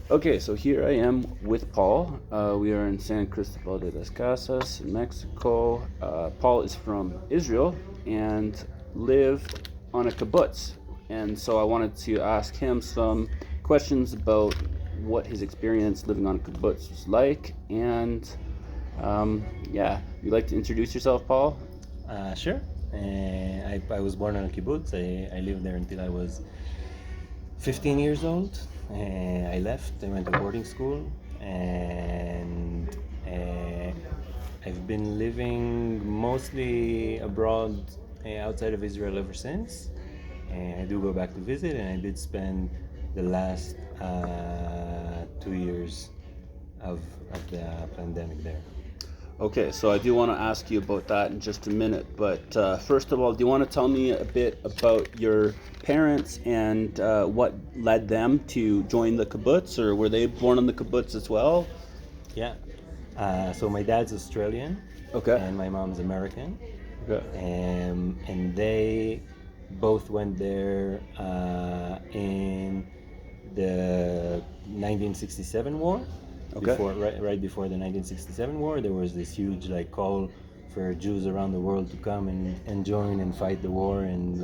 Okay, so here I am with Paul. We are in San Cristobal de las Casas in Mexico. Paul is from Israel and lived on a kibbutz. And so I wanted to ask him some questions about what his experience living on a kibbutz was like. And you'd like to introduce yourself, Paul? Sure. I was born on a kibbutz. I lived there until I was 15 years old. I left. I went to boarding school, and I've been living mostly abroad, outside of Israel ever since. I do go back to visit, and I did spend the last 2 years of the pandemic there. Okay, so I do want to ask you about that in just a minute. But first of all, do you want to tell me a bit about your parents and what led them to join the kibbutz, or were they born in the kibbutz as well? Yeah. So my dad's Australian. Okay. And my mom's American. Okay. And they both went there in the 1967 war. Okay. Right before the 1967 war, there was this huge call for Jews around the world to come and join and fight the war and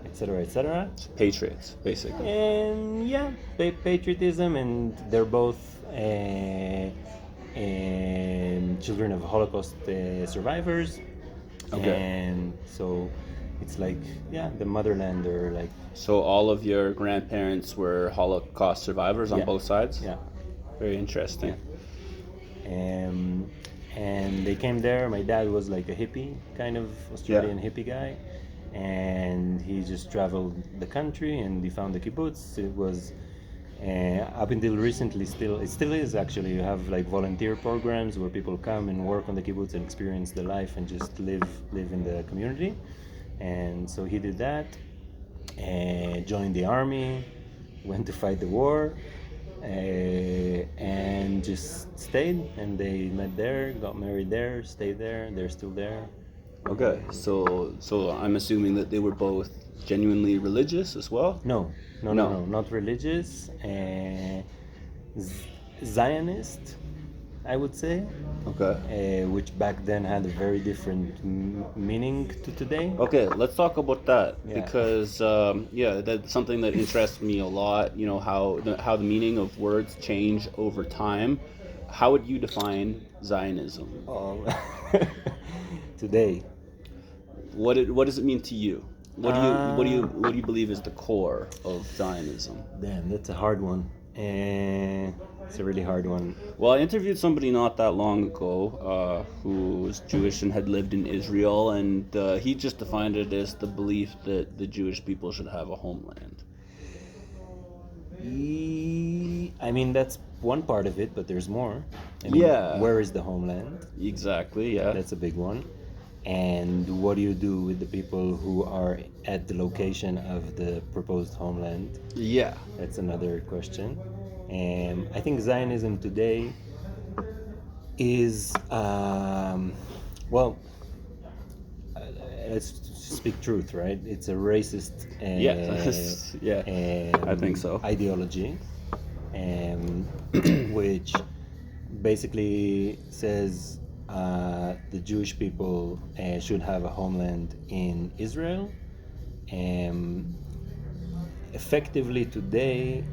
etc. etc. Patriots, basically. And yeah, patriotism, and they're both children of Holocaust survivors. Okay. And so it's the motherland, or So all of your grandparents were Holocaust survivors on both sides? Yeah. Very interesting. Yeah. And they came there. My dad was like a hippie, kind of Australian hippie guy, and he just traveled the country and he found the kibbutz. It was up until recently, it still is actually. You have volunteer programs where people come and work on the kibbutz and experience the life and just live in the community. And so he did that, and joined the army, went to fight the war. And just stayed, and they met there, got married there, stayed there. They're still there. Okay, so I'm assuming that they were both genuinely religious as well? No, not religious. Zionist, I would say. Okay. Which back then had a very different meaning to today. Okay, let's talk about that, Yeah. because that's something that interests me a lot. You know, how the meaning of words change over time. How would you define Zionism? Today. What does it mean to you? What do you believe is the core of Zionism? Damn, that's a hard one. It's a really hard one. Well, I interviewed somebody not that long ago who was Jewish and had lived in Israel, and he just defined it as the belief that the Jewish people should have a homeland. I mean, that's one part of it, but there's more. Where is the homeland? Exactly, yeah. That's a big one. And what do you do with the people who are at the location of the proposed homeland? Yeah. That's another question. I think Zionism today is, let's speak truth, right? It's a racist I think so. Ideology, which basically says the Jewish people should have a homeland in Israel. Effectively today,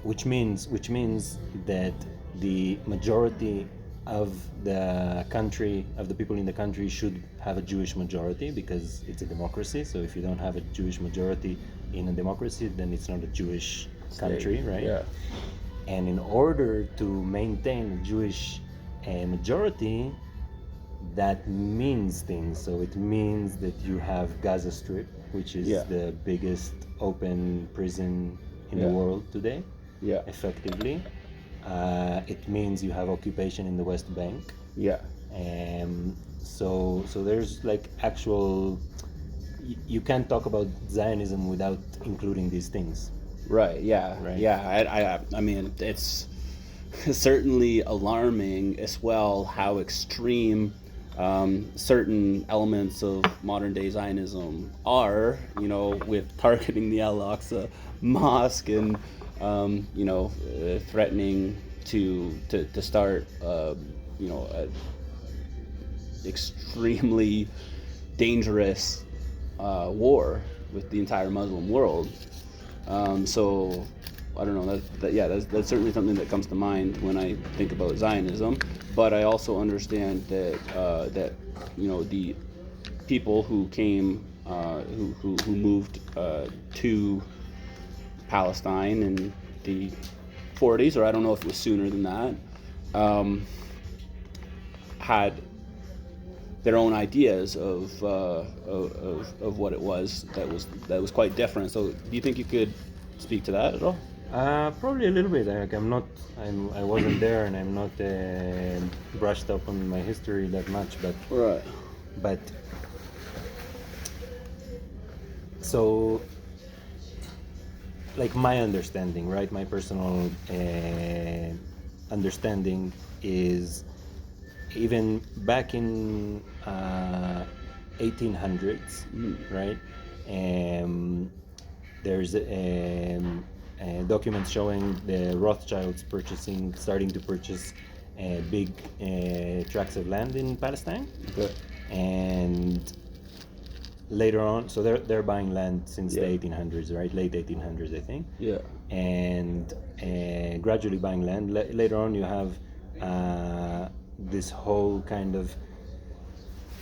which means that the majority of the country, of the people in the country, should have a Jewish majority, because it's a democracy. So if you don't have a Jewish majority in a democracy, then it's not a Jewish country, right? Yeah. And in order to maintain a Jewish majority, that means things. So it means that you have Gaza Strip, which is the biggest open prison in the world today. Yeah. Effectively. It means you have occupation in the West Bank. Yeah. So there's actual. You can't talk about Zionism without including these things. Right. Yeah. Right. Yeah. I mean, it's certainly alarming as well how extreme certain elements of modern day Zionism are. You know, with targeting the Al-Aqsa Mosque and threatening to start, a extremely dangerous war with the entire Muslim world. So I don't know. That's certainly something that comes to mind when I think about Zionism. But I also understand that the people who came, who moved to Palestine in the 40s, or I don't know if it was sooner than that, had their own ideas of what it was that was quite different. So, do you think you could speak to that at all? Probably a little bit. Like I wasn't there, and I'm not brushed up on my history that much. Right. But so, like my understanding, right? My personal understanding is even back in 1800s, right? There's documents showing the Rothschilds starting to purchase big tracts of land in Palestine. Okay. And later on, so they're buying land since the 1800s, right? Late 1800s, I think. Yeah. And gradually buying land. Later on, you have this whole kind of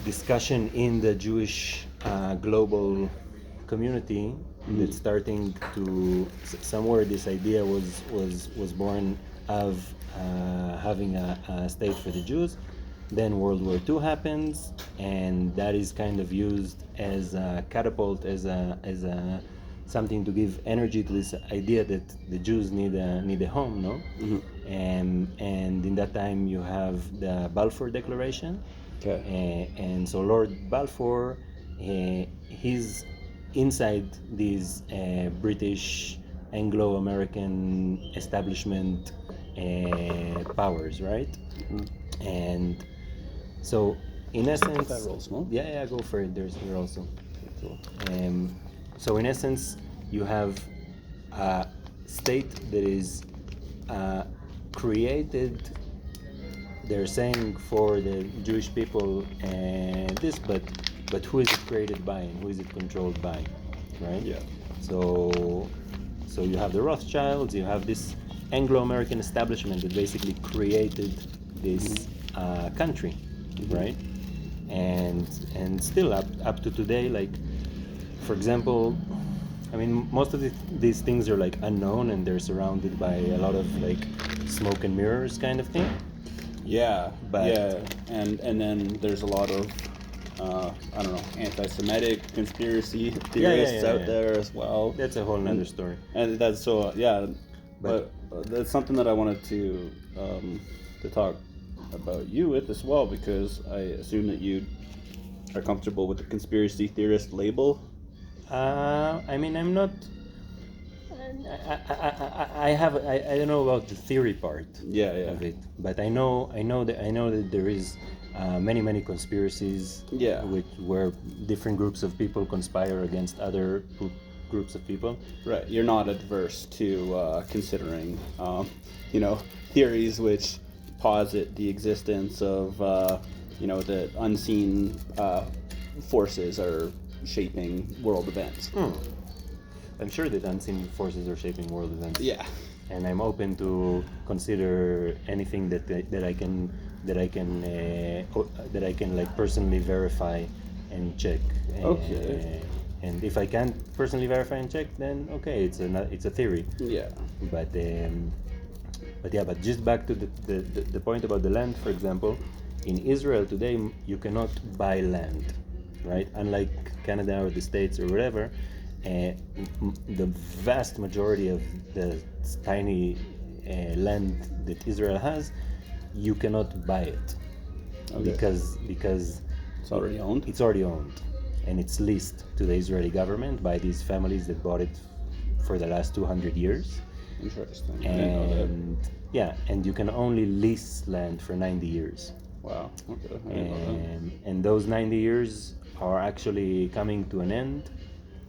discussion in the Jewish global community that's starting to somewhere this idea was born of having a state for the Jews. Then World War II happens, and that is kind of used as a catapult, as a something to give energy to this idea that the Jews need a home, no? And in that time you have the Balfour Declaration. Okay. And so Lord Balfour, he's inside these British Anglo-American establishment powers, right? And so in essence, That rolls small. yeah, go for it. There's here also. So in essence, you have a state that is created, they're saying, for the Jewish people, but who is it created by and who is it controlled by, right? Yeah. So you have the Rothschilds, you have this Anglo-American establishment that basically created this country, right? And still up to today, like, for example, I mean, most of these things are like unknown, and they're surrounded by a lot of like smoke and mirrors kind of thing. Yeah, But- yeah, and then there's a lot of I don't know, anti-Semitic conspiracy theorists out there as well. That's a whole nother story. And that's so but that's something that I wanted to talk about you with as well, because I assume that you are comfortable with the conspiracy theorist label. I mean, I'm not. I don't know about the theory part of it, but I know that there is many conspiracies, where different groups of people conspire against other groups of people. Right, you're not adverse to considering theories which posit the existence of that unseen forces are shaping world events. I'm sure that unseen forces are shaping world events. Yeah. And I'm open to consider anything that I can like personally verify and check. Okay. And if I can't personally verify and check, then okay, it's a theory. Yeah. But just back to the point about the land, for example, in Israel today you cannot buy land, right? Unlike Canada or the States or whatever, the vast majority of the tiny land that Israel has, you cannot buy it. Okay. because It's already owned. It's already owned, and it's leased to the Israeli government by these families that bought it for the last 200 years. Interesting. I didn't know that. And yeah, and you can only lease land for 90 years. Wow. Okay. I didn't know that. And those 90 years are actually coming to an end.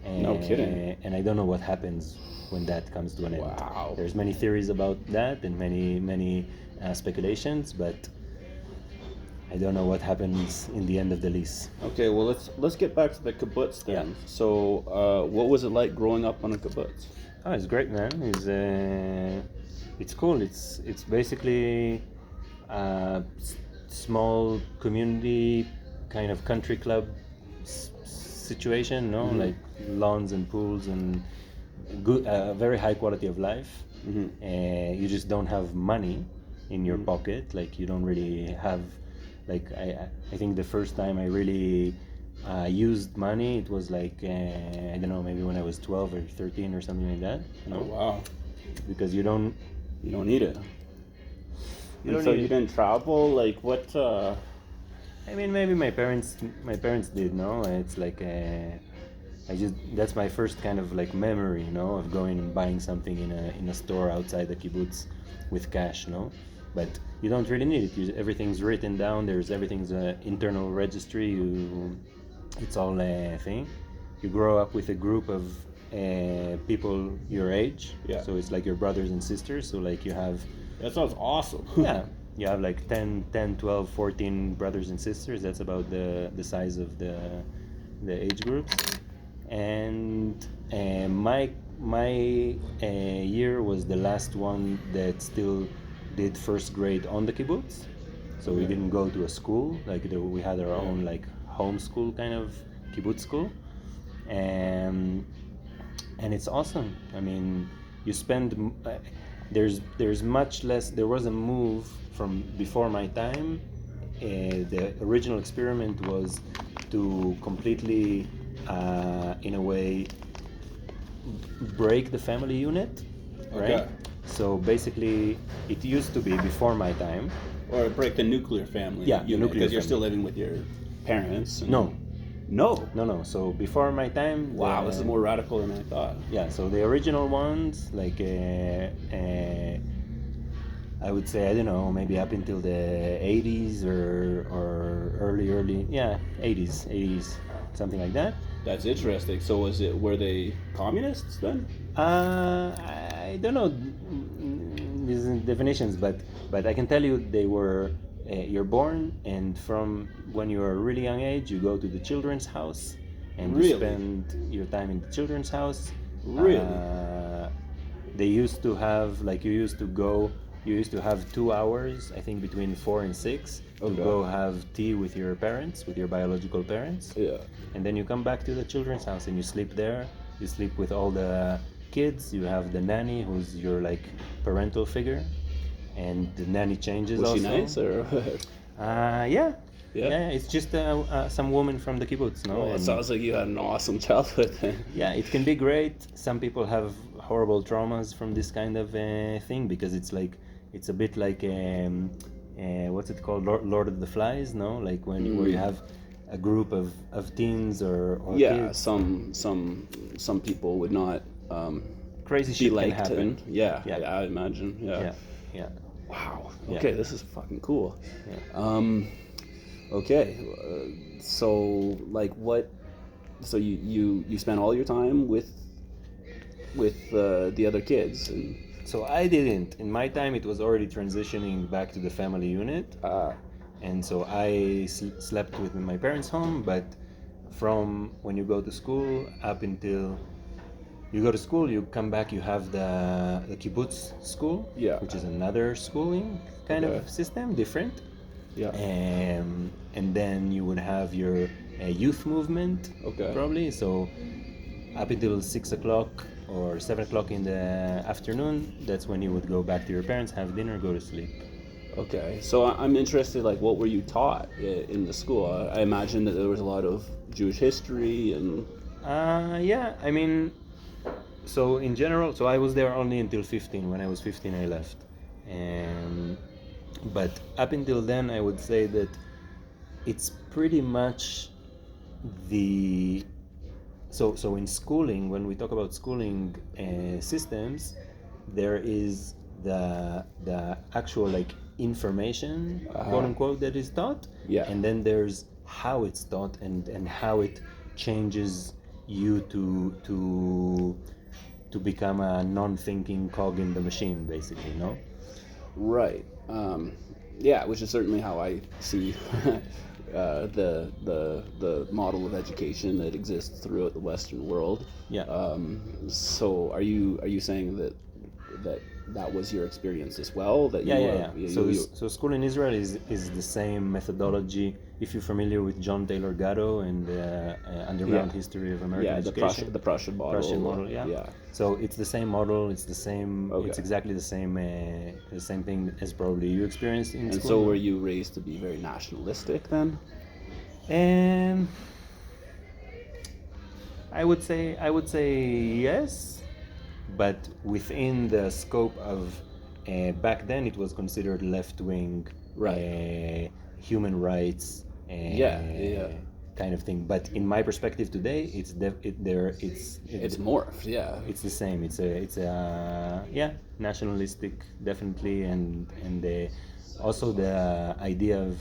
No kidding. And I don't know what happens when that comes to an end. Wow. There's many theories about that and many speculations, but I don't know what happens in the end of the lease. Okay, well let's get back to the kibbutz then. Yeah. So, what was it like growing up on a kibbutz? Oh, it's great, man. It's cool. It's basically a small community kind of country club situation, no? Like lawns and pools and good, very high quality of life. You just don't have money in your pocket. Like you don't really have. Like I think the first time I really used money, it was like I don't know, maybe when I was 12 or 13 or something like that. No? Oh, wow. Because you don't need it. You didn't travel? Like what? I mean, maybe my parents did. No, it's like that's my first kind of like memory, of going and buying something in a store outside the kibbutz with cash, But you don't really need it. Everything's written down. Everything's internal registry. It's all a thing. You grow up with a group of people your age. Yeah. So it's like your brothers and sisters. So like you have. That sounds awesome. Yeah. You have like 10, 12, 14 brothers and sisters. That's about the size of the age groups. And my year was the last one that still did first grade on the kibbutz, so we didn't go to a school. Like we had our own like homeschool kind of kibbutz school, and it's awesome. I mean, you spend there's much less. There was a move from before my time. The original experiment was to completely, in a way, break the family unit, right? Okay. So basically, it used to be before my time. Or break the nuclear family. Yeah, unit, nuclear because you're family. still living with your parents. No. No. So before my time. Wow, this is more radical than I thought. Yeah. So the original ones, like I would say, I don't know, maybe up until the 80s or early 80s, something like that. That's interesting. So were they communists then? I don't know these definitions, but I can tell you they were. You're born, and from when you are a really young age, you go to the children's house, and you spend your time in the children's house. Really? They used to have like you used to have 2 hours, I think between 4 and 6, to go have tea with your parents, with your biological parents. Yeah. And then you come back to the children's house and you sleep there. You sleep with all the kids. You have the nanny, who's your like parental figure, and the nanny changes. Was also. she nice or? Yeah. It's just some woman from the kibbutz, no? Well, it sounds like you had an awesome childhood then. Yeah, it can be great. Some people have horrible traumas from this kind of thing, because it's a bit like what's it called, Lord of the Flies, no? Like where you have a group of teens or kids. Some people would not Crazy be shit can liked. happen. Yeah, I imagine. Yeah. Wow. Yeah. Okay, this is fucking cool. Yeah. Okay, so like what? So you spent all your time with the other kids, and So I didn't. In my time, it was already transitioning back to the family unit, and so I slept with my parents' home. But from when you go to school up until you go to school, you come back, you have the kibbutz school, which is another schooling kind of system, different. And then you would have your youth movement, probably. So up until 6 o'clock or 7 o'clock in the afternoon, that's when you would go back to your parents, have dinner, go to sleep. Okay, so I'm interested, like, what were you taught in the school? I imagine that there was a lot of Jewish history and... I mean, so in general, so I was there only until 15. When I was 15, I left. But up until then, I would say that it's pretty much the... So in schooling, when we talk about schooling systems, there is the actual like information, quote unquote, that is taught, and then there's how it's taught and how it changes you to become a non-thinking cog in the machine, basically, no? Right. Yeah, which is certainly how I see the model of education that exists throughout the Western world. Yeah. So are you saying that was your experience as well? That Yeah, you yeah, were, yeah. you, So school in Israel is the same methodology. If you're familiar with John Taylor Gatto and the underground Yeah. history of American yeah, education, the Prussian model. Prussian model, yeah. Yeah. So it's the same model. It's the same. Okay. It's exactly the same thing as probably you experienced in And school. so were you raised to be very nationalistic then? And I would say yes, but within the scope of back then it was considered left wing, Right. human rights, Yeah. kind of thing. But in my perspective today, It's morphed. Yeah. it's the same. It's a nationalistic, definitely, and also the idea of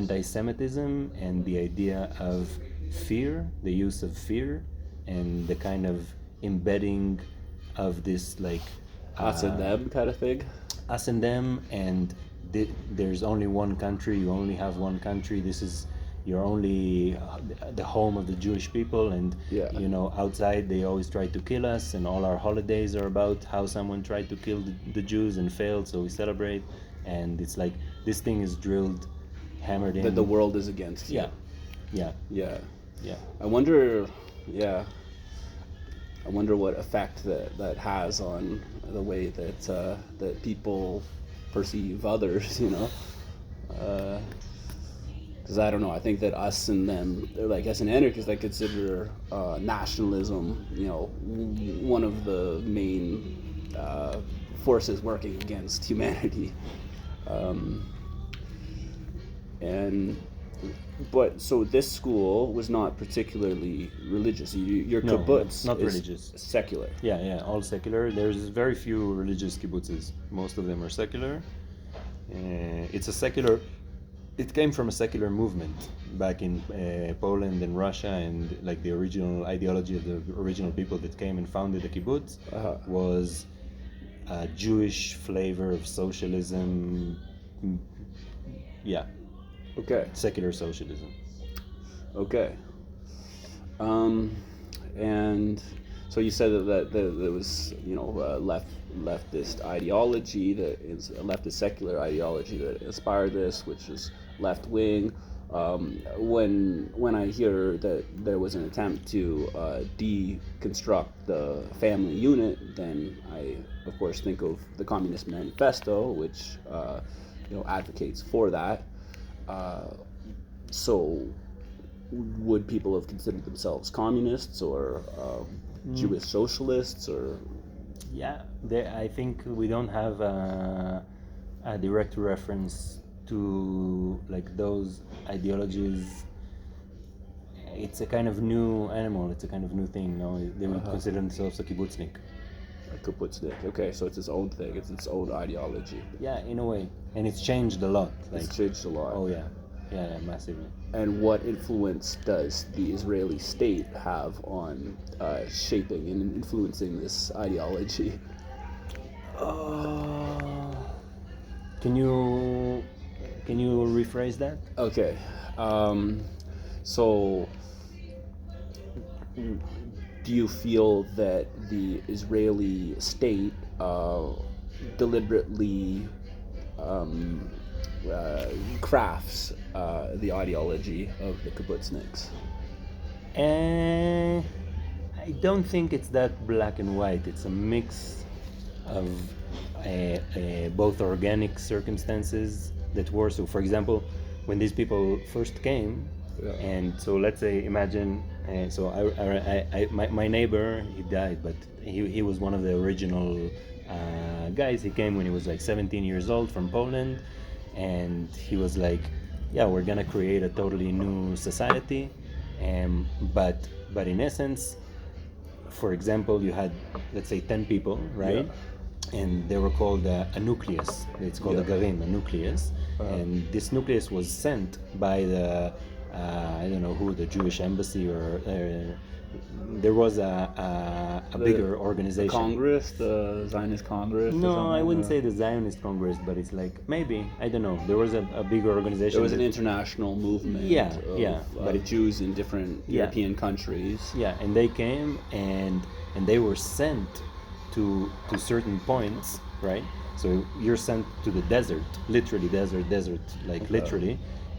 anti-Semitism and the idea of fear, the use of fear, and the kind of embedding of this like Us and them kind of thing. us and them, and there's only one country. You only have one country. This is you're only the home of the Jewish people, and Yeah. you know, outside they always try to kill us, and all our holidays are about how someone tried to kill the Jews and failed, so we celebrate. And it's like this thing is drilled, hammered in. That the world is against you. Yeah, yeah, Yeah. yeah. I wonder. Yeah. I wonder what effect that has on the way that people perceive others. You know. Because I don't know, I think that us and them, like as an anarchist, I consider nationalism, you know, one of the main forces working against humanity. But so this school was not particularly religious. Your No, kibbutz not is religious. secular. Yeah, all secular. There's very few religious kibbutzes. Most of them are secular. It's a secular. It came from a secular movement back in Poland and Russia, and like the original ideology of the original people that came and founded the kibbutz was a Jewish flavor of socialism. Yeah, Okay. secular socialism. Okay. And so you said that there was, you know, leftist ideology that is a leftist secular ideology that inspired this, which is left wing. When I hear that there was an attempt to deconstruct the family unit, then I of course think of the Communist Manifesto, which you know, advocates for that. So would people have considered themselves communists or Jewish socialists or? Yeah, I think we don't have a direct reference to like those ideologies. It's a kind of new animal. It's a kind of new thing. No, they would consider themselves a kibbutznik. A kibbutznik. Okay, so it's its own thing. It's its own ideology. Yeah, in a way, and it's changed a lot. Like, It's changed a lot. oh yeah, massively. And what influence does the Israeli state have on shaping and influencing this ideology? Can you rephrase that? Okay, so do you feel that the Israeli state deliberately crafts the ideology of the kibbutzniks? I don't think it's that black and white. It's a mix of both organic circumstances that were. So, for example, when these people first came, and so let's say, imagine. So my neighbor, he died, but he was one of the original guys. He came when he was like 17 years old from Poland, and he was like, yeah, we're gonna create a totally new society, but in essence, for example, you had, let's say, 10 people, right? And they were called a nucleus. It's called a garim, a nucleus. And this nucleus was sent by the I don't know who, the Jewish embassy or there was a bigger The organization. Congress, the Zionist Congress. or No, something, I wouldn't or- say the Zionist Congress, but it's like maybe, I don't know. There was a bigger organization. There was an that- international movement. Yeah, of, yeah, but it- Jews in different Yeah. European countries. Yeah, and they came and they were sent to certain points, right? So you're sent to the desert, literally desert, like Okay. literally,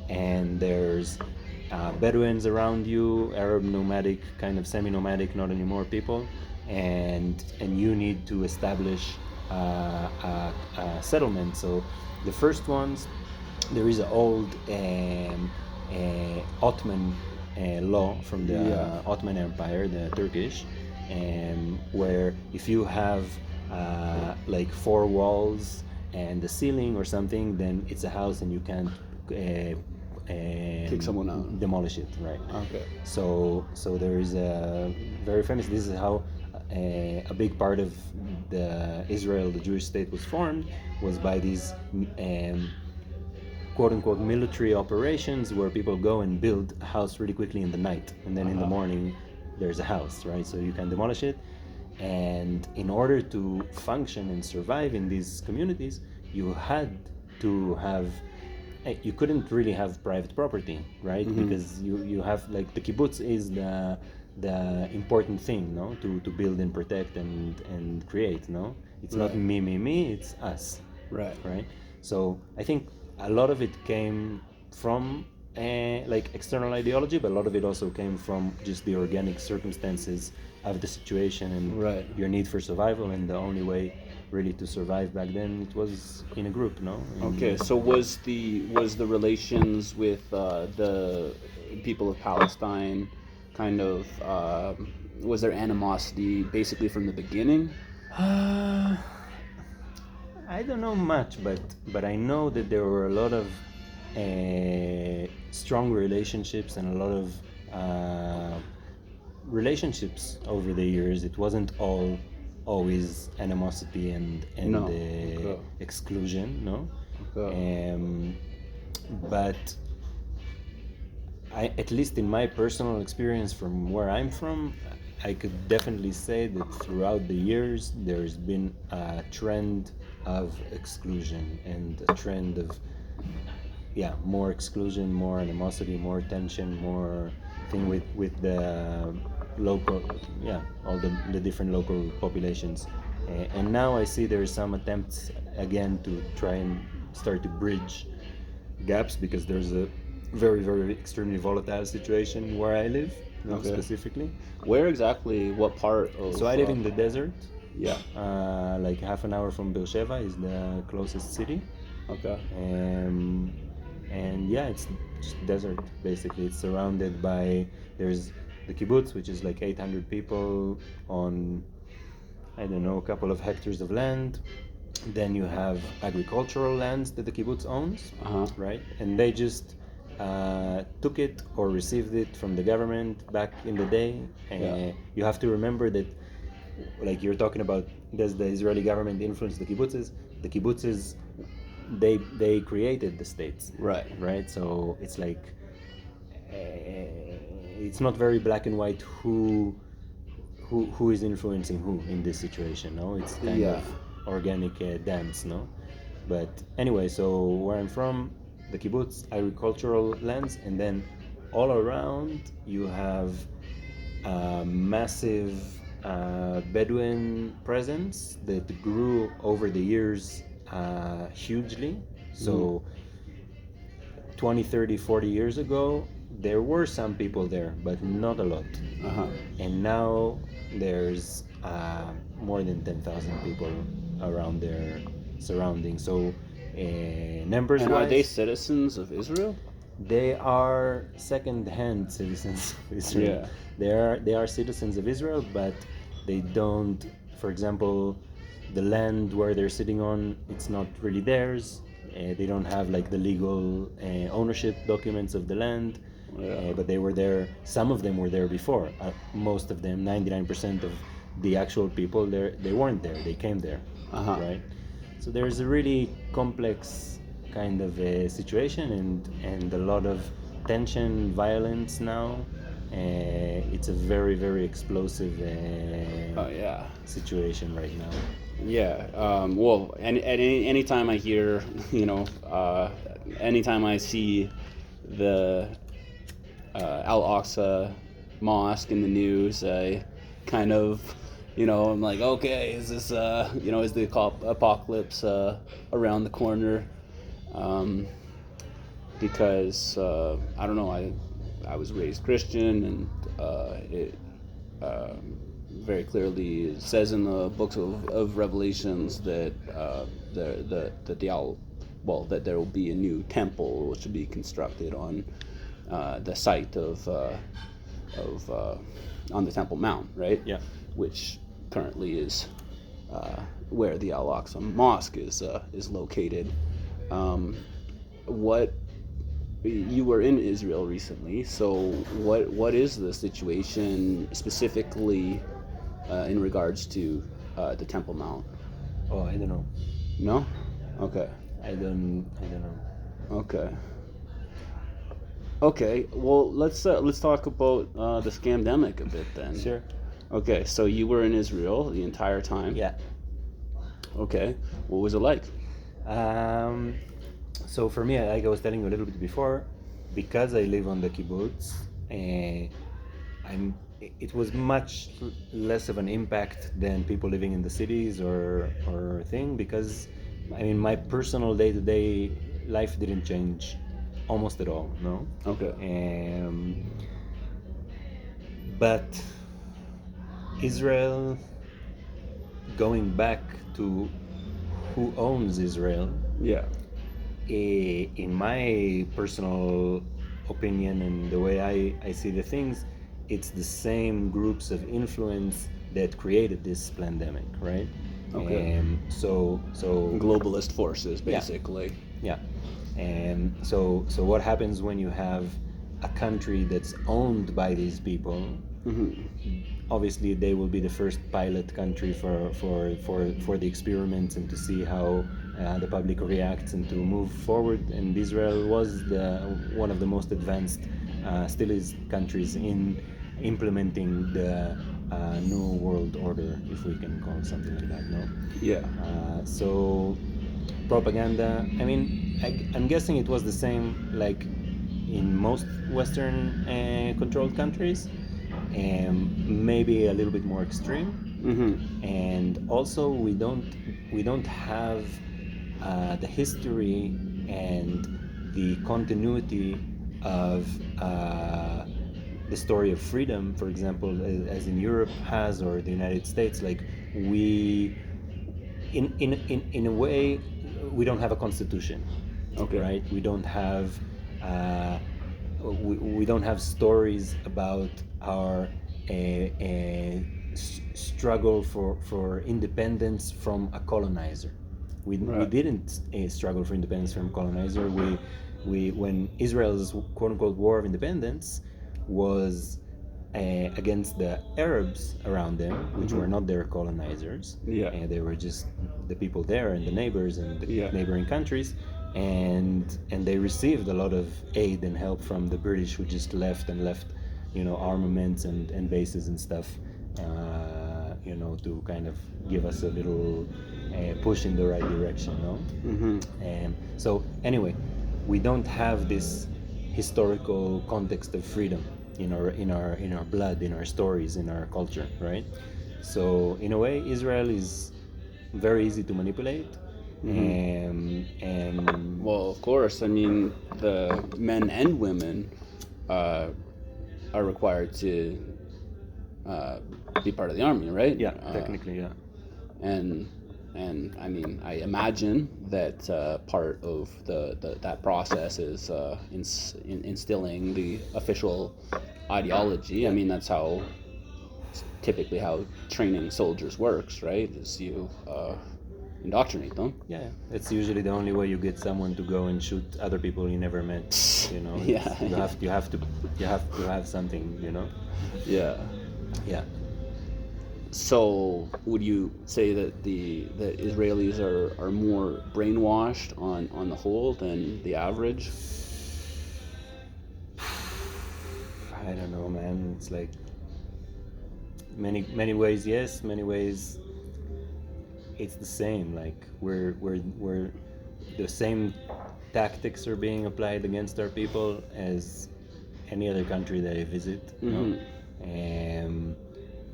and there's Bedouins around you, Arab nomadic, kind of semi-nomadic, not anymore people, and you need to establish a settlement. So the first ones, there is an old Ottoman law from the Yeah. Ottoman Empire, the Turkish, where if you have like 4 walls and a ceiling or something, then it's a house and you can't Kick someone out. demolish it, right? Okay. So there is a very famous. This is how a big part of the Israel, the Jewish state, was formed, was by these quote unquote military operations where people go and build a house really quickly in the night, and then in the morning there's a house, right? So you can demolish it. And in order to function and survive in these communities, you had to have, you couldn't really have private property, right? Because you have, like, the kibbutz is the important thing, no, to build and protect and create, no, it's not me, it's us, right? So I think a lot of it came from like external ideology, but a lot of it also came from just the organic circumstances of the situation and your need for survival. And the only way really to survive back then, it was in a group, no? Okay, so was the relations with the people of Palestine kind of was there animosity basically from the beginning? I don't know much, but I know that there were a lot of strong relationships and a lot of relationships over the years. It wasn't all always animosity and No. Okay. exclusion, no. Okay. But at least in my personal experience from where I'm from, I could definitely say that throughout the years there's been a trend of exclusion and a trend of more exclusion, more animosity, more tension, more thing with the local, all the different local populations. And now I see there's some attempts again to try and start to bridge gaps, because there's a very, very extremely volatile situation where I live, specifically. Where exactly? What part of? So I live in the desert. Yeah. Like half an hour from Beersheba is the closest city. Okay. And it's just desert, basically. It's surrounded by, there's the kibbutz, which is like 800 people on, I don't know, a couple of hectares of land. Then you have agricultural lands that the kibbutz owns, right? And they just took it or received it from the government back in the day. You have to remember that, like you're talking about, does the Israeli government influence the kibbutzes? The kibbutzes, they created the states, right? So it's like it's not very black and white who is influencing who in this situation, no? It's kind of organic dance, no? But anyway, so where I'm from, the kibbutz, agricultural lands, and then all around you have massive Bedouin presence that grew over the years hugely. So 20, 30, 40 years ago, there were some people there, but not a lot. And now there's more than 10,000 people around their surroundings. So numbers-wise, And are they citizens of Israel? they are second-hand citizens of Israel. They are citizens of Israel, but they don't, for example, the land where they're sitting on, it's not really theirs. They don't have like the legal ownership documents of the land. But they were there, some of them were there before. Most of them, 99% of the actual people there, they weren't there, they came there, right? So there's a really complex kind of a situation and a lot of tension, violence now, It's a very, very explosive Oh yeah. situation right now. Yeah. Well, and at any time I hear, anytime I see the Al Aqsa Mosque in the news, I kind of, I'm like, okay, is this, is the apocalypse around the corner? Because I don't know, I was raised Christian, and it very clearly says in the books of Revelations that that that there will be a new temple which will be constructed on the site of on the Temple Mount, right? Yeah. Which currently is where the Al Aqsa Mosque is located. What You were in Israel recently, so what is the situation specifically in regards to the Temple Mount? Oh, I don't know. No? Okay. I don't know. Okay. Okay. Well, let's talk about the scamdemic a bit then. Sure. Okay. So you were in Israel the entire time. Yeah. Okay. What was it like? So for me, like I was telling you a little bit before, because I live on the kibbutz, it was much less of an impact than people living in the cities or thing, because I mean my personal day-to-day life didn't change almost at all, no. Okay. But Israel, going back to who owns Israel, Yeah. in my personal opinion and the way I see the things, it's the same groups of influence that created this pandemic, right? Okay. So Globalist forces, basically. yeah. And so what happens when you have a country that's owned by these people? Obviously, they will be the first pilot country for the experiments and to see how the public reacts and to move forward. And Israel was one of the most advanced, still is, countries in implementing the new world order, if we can call it something like that. No. Yeah. So propaganda. I mean, I'm guessing it was the same like in most Western controlled countries. Maybe a little bit more extreme, and also we don't have the history and the continuity of the story of freedom, for example, as in Europe has, or the United States. Like we, in a way, we don't have a constitution. Okay. Right? We don't have. We don't have stories about our struggle for independence from a colonizer. We didn't struggle for independence from a colonizer. We when Israel's quote-unquote war of independence was against the Arabs around them, which were not their colonizers. Yeah. They were just the people there and the neighbors and the neighboring countries. And they received a lot of aid and help from the British, who just left armaments and bases and stuff, to kind of give us a little push in the right direction, no? And so anyway, we don't have this historical context of freedom in our blood, in our stories, in our culture, right? So in a way, Israel is very easy to manipulate. And well, of course, I mean, the men and women are required to be part of the army, right? Yeah, technically, yeah. And I mean, I imagine that part of that process is instilling the official ideology. I mean, that's typically how training soldiers works, right? Is you indoctrinate them. Yeah, it's usually the only way you get someone to go and shoot other people you never met. Yeah. You have to have something. Yeah. Yeah. So, would you say that the Israelis are more brainwashed on the whole than the average? I don't know, man. It's like many ways yes, many ways it's the same. Like we're the same tactics are being applied against our people as any other country that I visit. You know?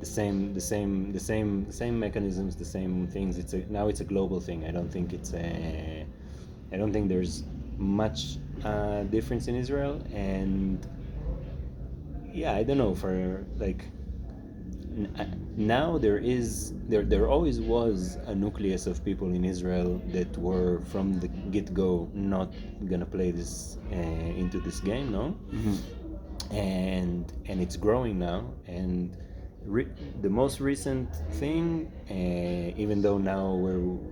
The same mechanisms, the same things. Now it's a global thing. I don't think there's much difference in Israel, and yeah, I don't know, for like now there always was a nucleus of people in Israel that were from the get-go not gonna play this into this game, no? And it's growing now, and the most recent thing, even though now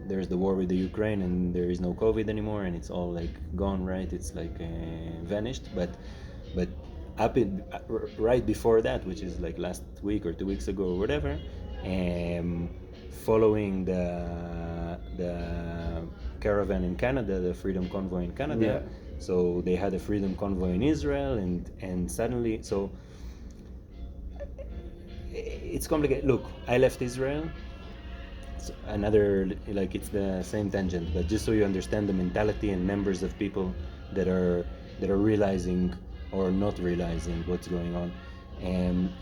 there's the war with the Ukraine and there is no COVID anymore and it's all like gone, right? It's like vanished, but right before that, which is like last week or 2 weeks ago or whatever, following the caravan in Canada, the Freedom Convoy in Canada. Yeah. So they had a Freedom Convoy in Israel, and suddenly, so it's complicated. Look, I left Israel. It's another, like, it's the same tangent, but just so you understand the mentality and members of people that are realizing or not realizing what's going on.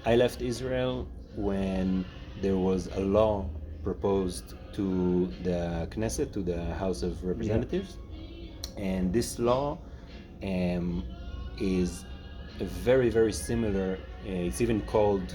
I left Israel when there was a law proposed to the Knesset, to the House of Representatives, and this law is very, very similar. It's even called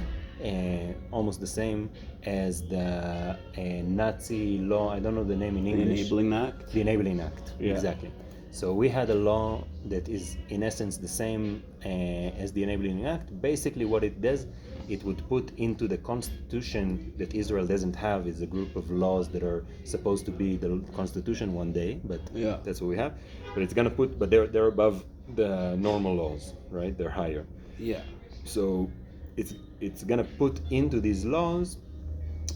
almost the same as the Nazi law. I don't know the name in English. Enabling Act? The Enabling Act, Yeah. Exactly. So we had a law that is in essence the same as the Enabling Act. Basically what it does, it would put into the constitution that Israel doesn't have, is a group of laws that are supposed to be the constitution one day, but that's what we have. But it's gonna put, but they're above the normal laws, right? They're higher. Yeah. So it's gonna put into these laws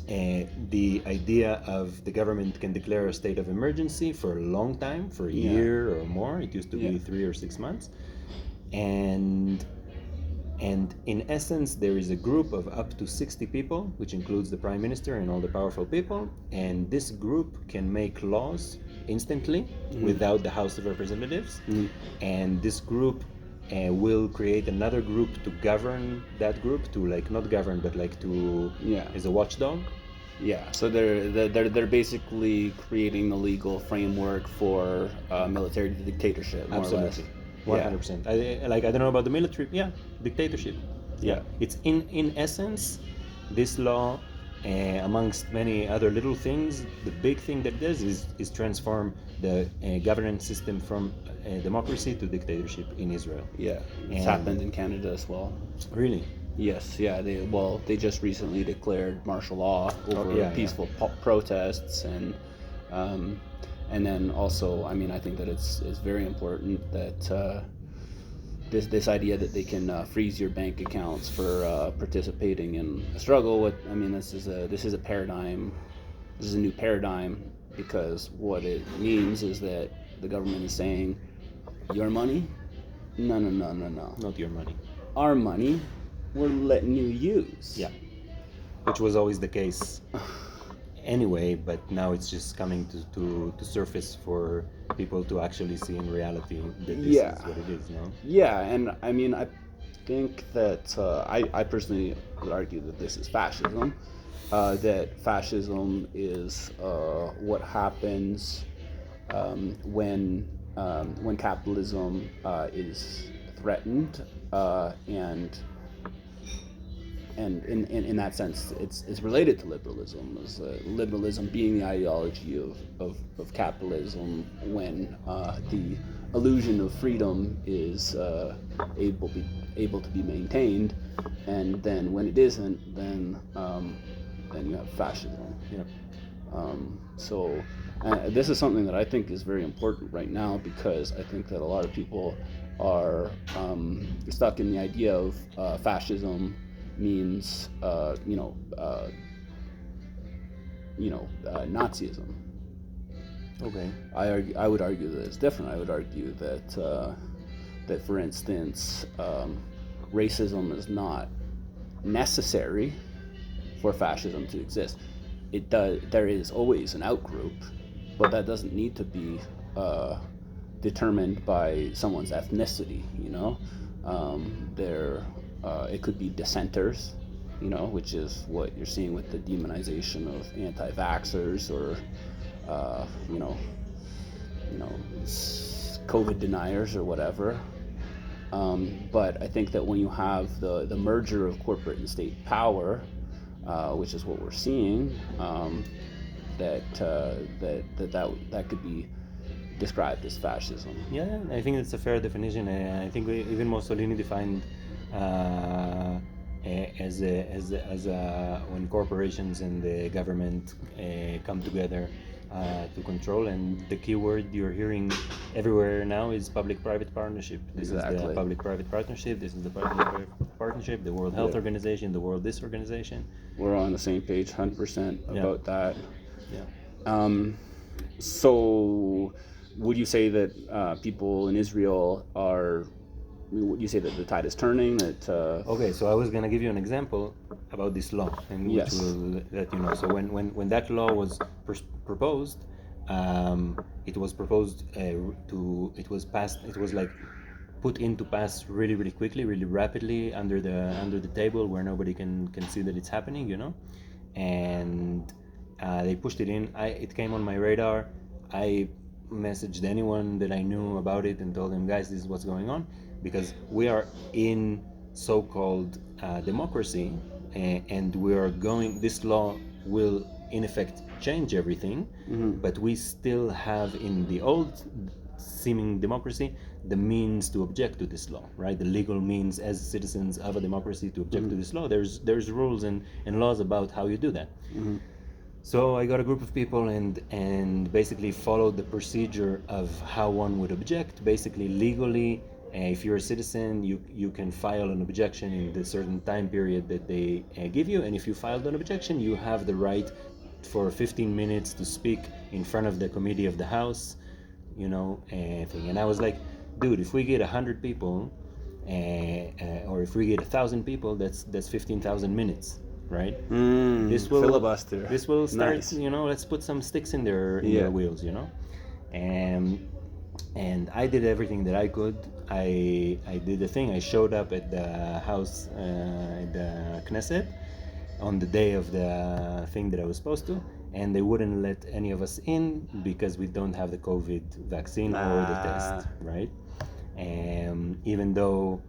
the idea of the government can declare a state of emergency for a long time, for a year or more. It used to be 3 or 6 months, and in essence there is a group of up to 60 people, which includes the prime minister and all the powerful people, and this group can make laws instantly without the House of Representatives, and this group will create another group to govern that group, to like not govern but like to as a watchdog. Yeah, so they're basically creating the legal framework for military dictatorship, more Absolutely. or less. 100%. I don't know about the military. Dictatorship. It's in essence this law, amongst many other little things. The big thing that it does is transform the governance system from democracy to dictatorship in Israel. It's happened in Canada as well. Really? Yes, they just recently declared martial law over peaceful protests, and then also, I mean, I think that it's very important that this idea that they can freeze your bank accounts for participating in a struggle with. I mean, this is a paradigm. This is a new paradigm, because what it means is that the government is saying, your money? No. Not your money. Our money, we're letting you use. Yeah. Which was always the case anyway, but now it's just coming to surface for people to actually see in reality that this is what it is, no? Yeah, and I mean, I think that I personally would argue that this is fascism. That fascism is what happens when capitalism is threatened, and in that sense, it's related to liberalism. As liberalism being the ideology of capitalism, when the illusion of freedom is able to be maintained, and then when it isn't, then you have fascism. So this is something that I think is very important right now, because I think that a lot of people are stuck in the idea of fascism means Nazism. Okay. I would argue that it's different. I would argue that for instance, racism is not necessary for fascism to exist. It does. There is always an outgroup, but that doesn't need to be determined by someone's ethnicity. It could be dissenters, which is what you're seeing with the demonization of anti-vaxxers or COVID deniers or whatever. But I think that when you have the merger of corporate and state power, which is what we're seeing, that could be described as fascism. Yeah, I think it's a fair definition. I think even Mussolini defined as when corporations and the government come together to control, and the key word you're hearing everywhere now is public-private partnership. This Exactly. is the public-private partnership. This is the public-private partnership. The World Health Yeah. Organization, the World this organization. We're on the same page, 100% about that. Yeah. So, would you say that people in Israel would you say that the tide is turning? That Okay, so I was gonna give you an example about this law, and which Yes. will let you know. So when that law was proposed, it was proposed it was passed. It was like put into pass really, really quickly, really rapidly under the table where nobody can see that it's happening, and they pushed it in. It came on my radar. I messaged anyone that I knew about it and told them, guys, this is what's going on, because we are in so-called democracy, and we are going. This law will in effect change everything, but we still have in the old seeming democracy the means to object to this law, right? The legal means as citizens of a democracy to object to this law. There's rules and laws about how you do that. So I got a group of people and basically followed the procedure of how one would object. Basically, legally, if you're a citizen, you can file an objection in the certain time period that they give you, and if you filed an objection, you have the right for 15 minutes to speak in front of the committee of the House, thing. And I was like, dude, if we get 100 people, or if we get 1,000 people, that's 15,000 minutes. Right. This will filibuster. This will start. Nice. Let's put some sticks in their wheels. And I did everything that I could. I did the thing. I showed up at the house, at the Knesset, on the day of the thing that I was supposed to, and they wouldn't let any of us in because we don't have the COVID vaccine or the test. Right. Even though,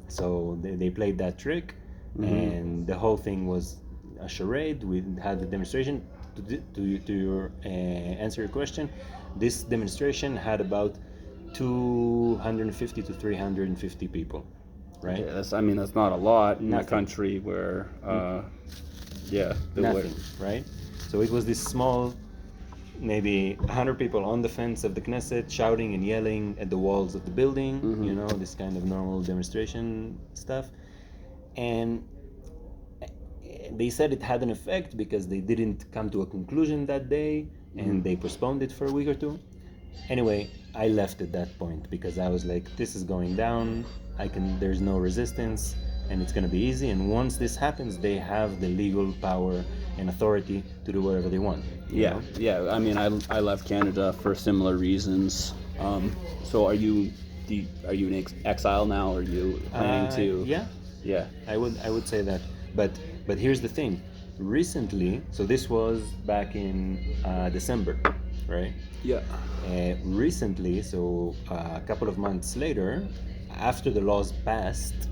so they played that trick. And the whole thing was a charade. We had the demonstration. To your answer your question, this demonstration had about 250 to 350 people, right? Yeah, that's not a lot in a Nothing. country where, Nothing, right? So it was this small, maybe 100 people on the fence of the Knesset shouting and yelling at the walls of the building, this kind of normal demonstration stuff. And they said it had an effect because they didn't come to a conclusion that day, and they postponed it for a week or two. Anyway, I left at that point because I was like, this is going down. There's no resistance, and it's going to be easy. And once this happens, they have the legal power and authority to do whatever they want. Yeah. I left Canada for similar reasons. So are you in exile now? Or are you planning to? Yeah. I would say that. But here's the thing. Recently, so this was back in December, right? Yeah. Recently, so a couple of months later, after the laws passed,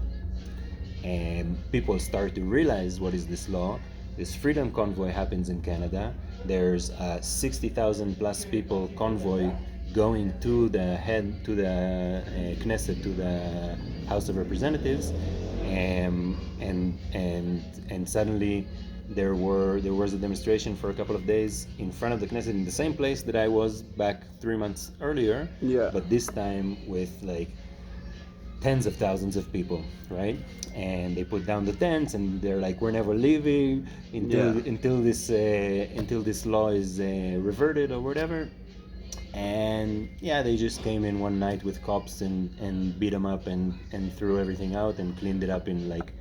people start to realize what is this law. This freedom convoy happens in Canada. There's 60,000 plus people convoy going to the Knesset, to the House of Representatives, and suddenly there was a demonstration for a couple of days in front of the Knesset in the same place that I was back 3 months earlier. Yeah. But this time with like tens of thousands of people, right? And they put down the tents and they're like, we're never leaving until this law is reverted or whatever. And yeah, they just came in one night with cops and beat them up and threw everything out and cleaned it up in like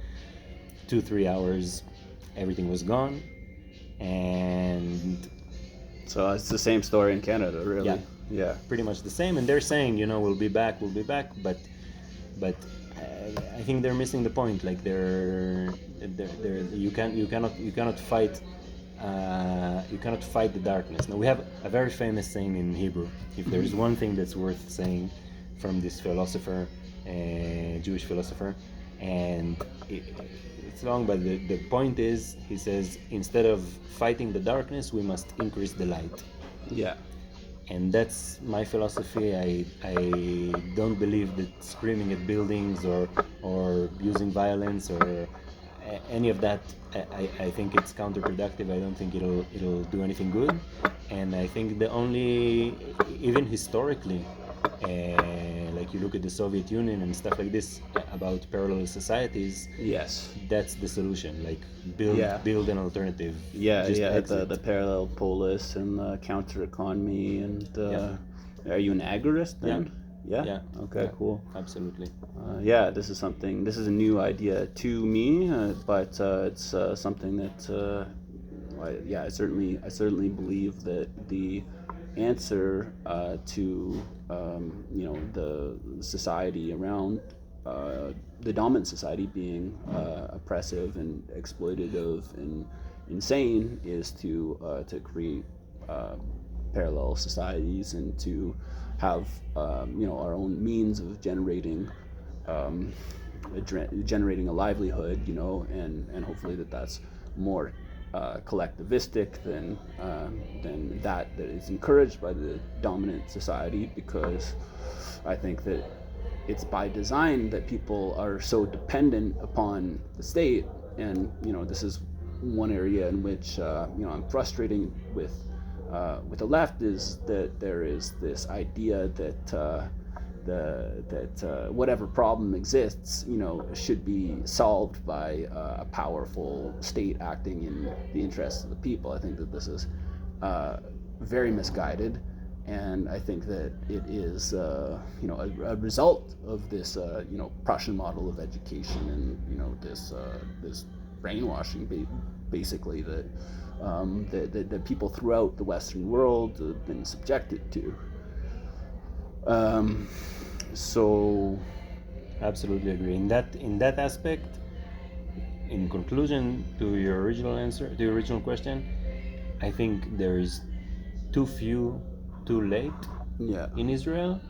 2-3 hours. Everything was gone. And So it's the same story in Canada, really. Yeah. Yeah. pretty much the same. And they're saying, we'll be back, but I think they're missing the point. Like they're you cannot fight the darkness. Now we have a very famous saying in Hebrew. If there's one thing that's worth saying from this philosopher, Jewish philosopher, and it's long, but the point is, he says, instead of fighting the darkness, we must increase the light. Yeah. And that's my philosophy. I don't believe that screaming at buildings or using violence or any of that. I think it's counterproductive. I don't think it'll do anything good. And I think the only, even historically, like you look at the Soviet Union and stuff like this about parallel societies. Yes. That's the solution. Like Yeah. build an alternative. Yeah, Just yeah, exit. the parallel polis and the counter economy, and are you an agorist then? Yeah. Yeah. Okay, Yeah. cool. Absolutely. Yeah, this is a new idea to me, but it's something that I certainly believe that the answer to the society around the dominant society being oppressive and exploitative and insane is to create parallel societies and to have our own means of generating a livelihood, and hopefully that's more collectivistic than that is encouraged by the dominant society, because I think that it's by design that people are so dependent upon the state, and this is one area in which I'm frustrating with the left, is that there is this idea that whatever problem exists, should be solved by a powerful state acting in the interests of the people. I think that this is very misguided, and I think that it is a result of this Prussian model of education, and this brainwashing, basically, that people throughout the Western world have been subjected to. So Absolutely agree. In that aspect, in conclusion to your original question, I think there is too few, too late yeah, in Israel,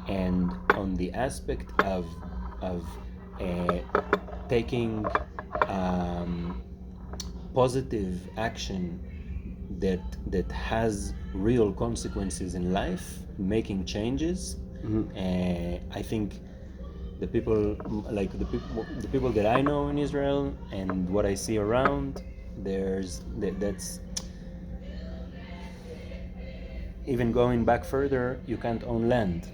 and on the aspect of taking positive action that has real consequences in life, making changes. I think the people that I know in Israel and what I see around, that's even going back further. You can't own land,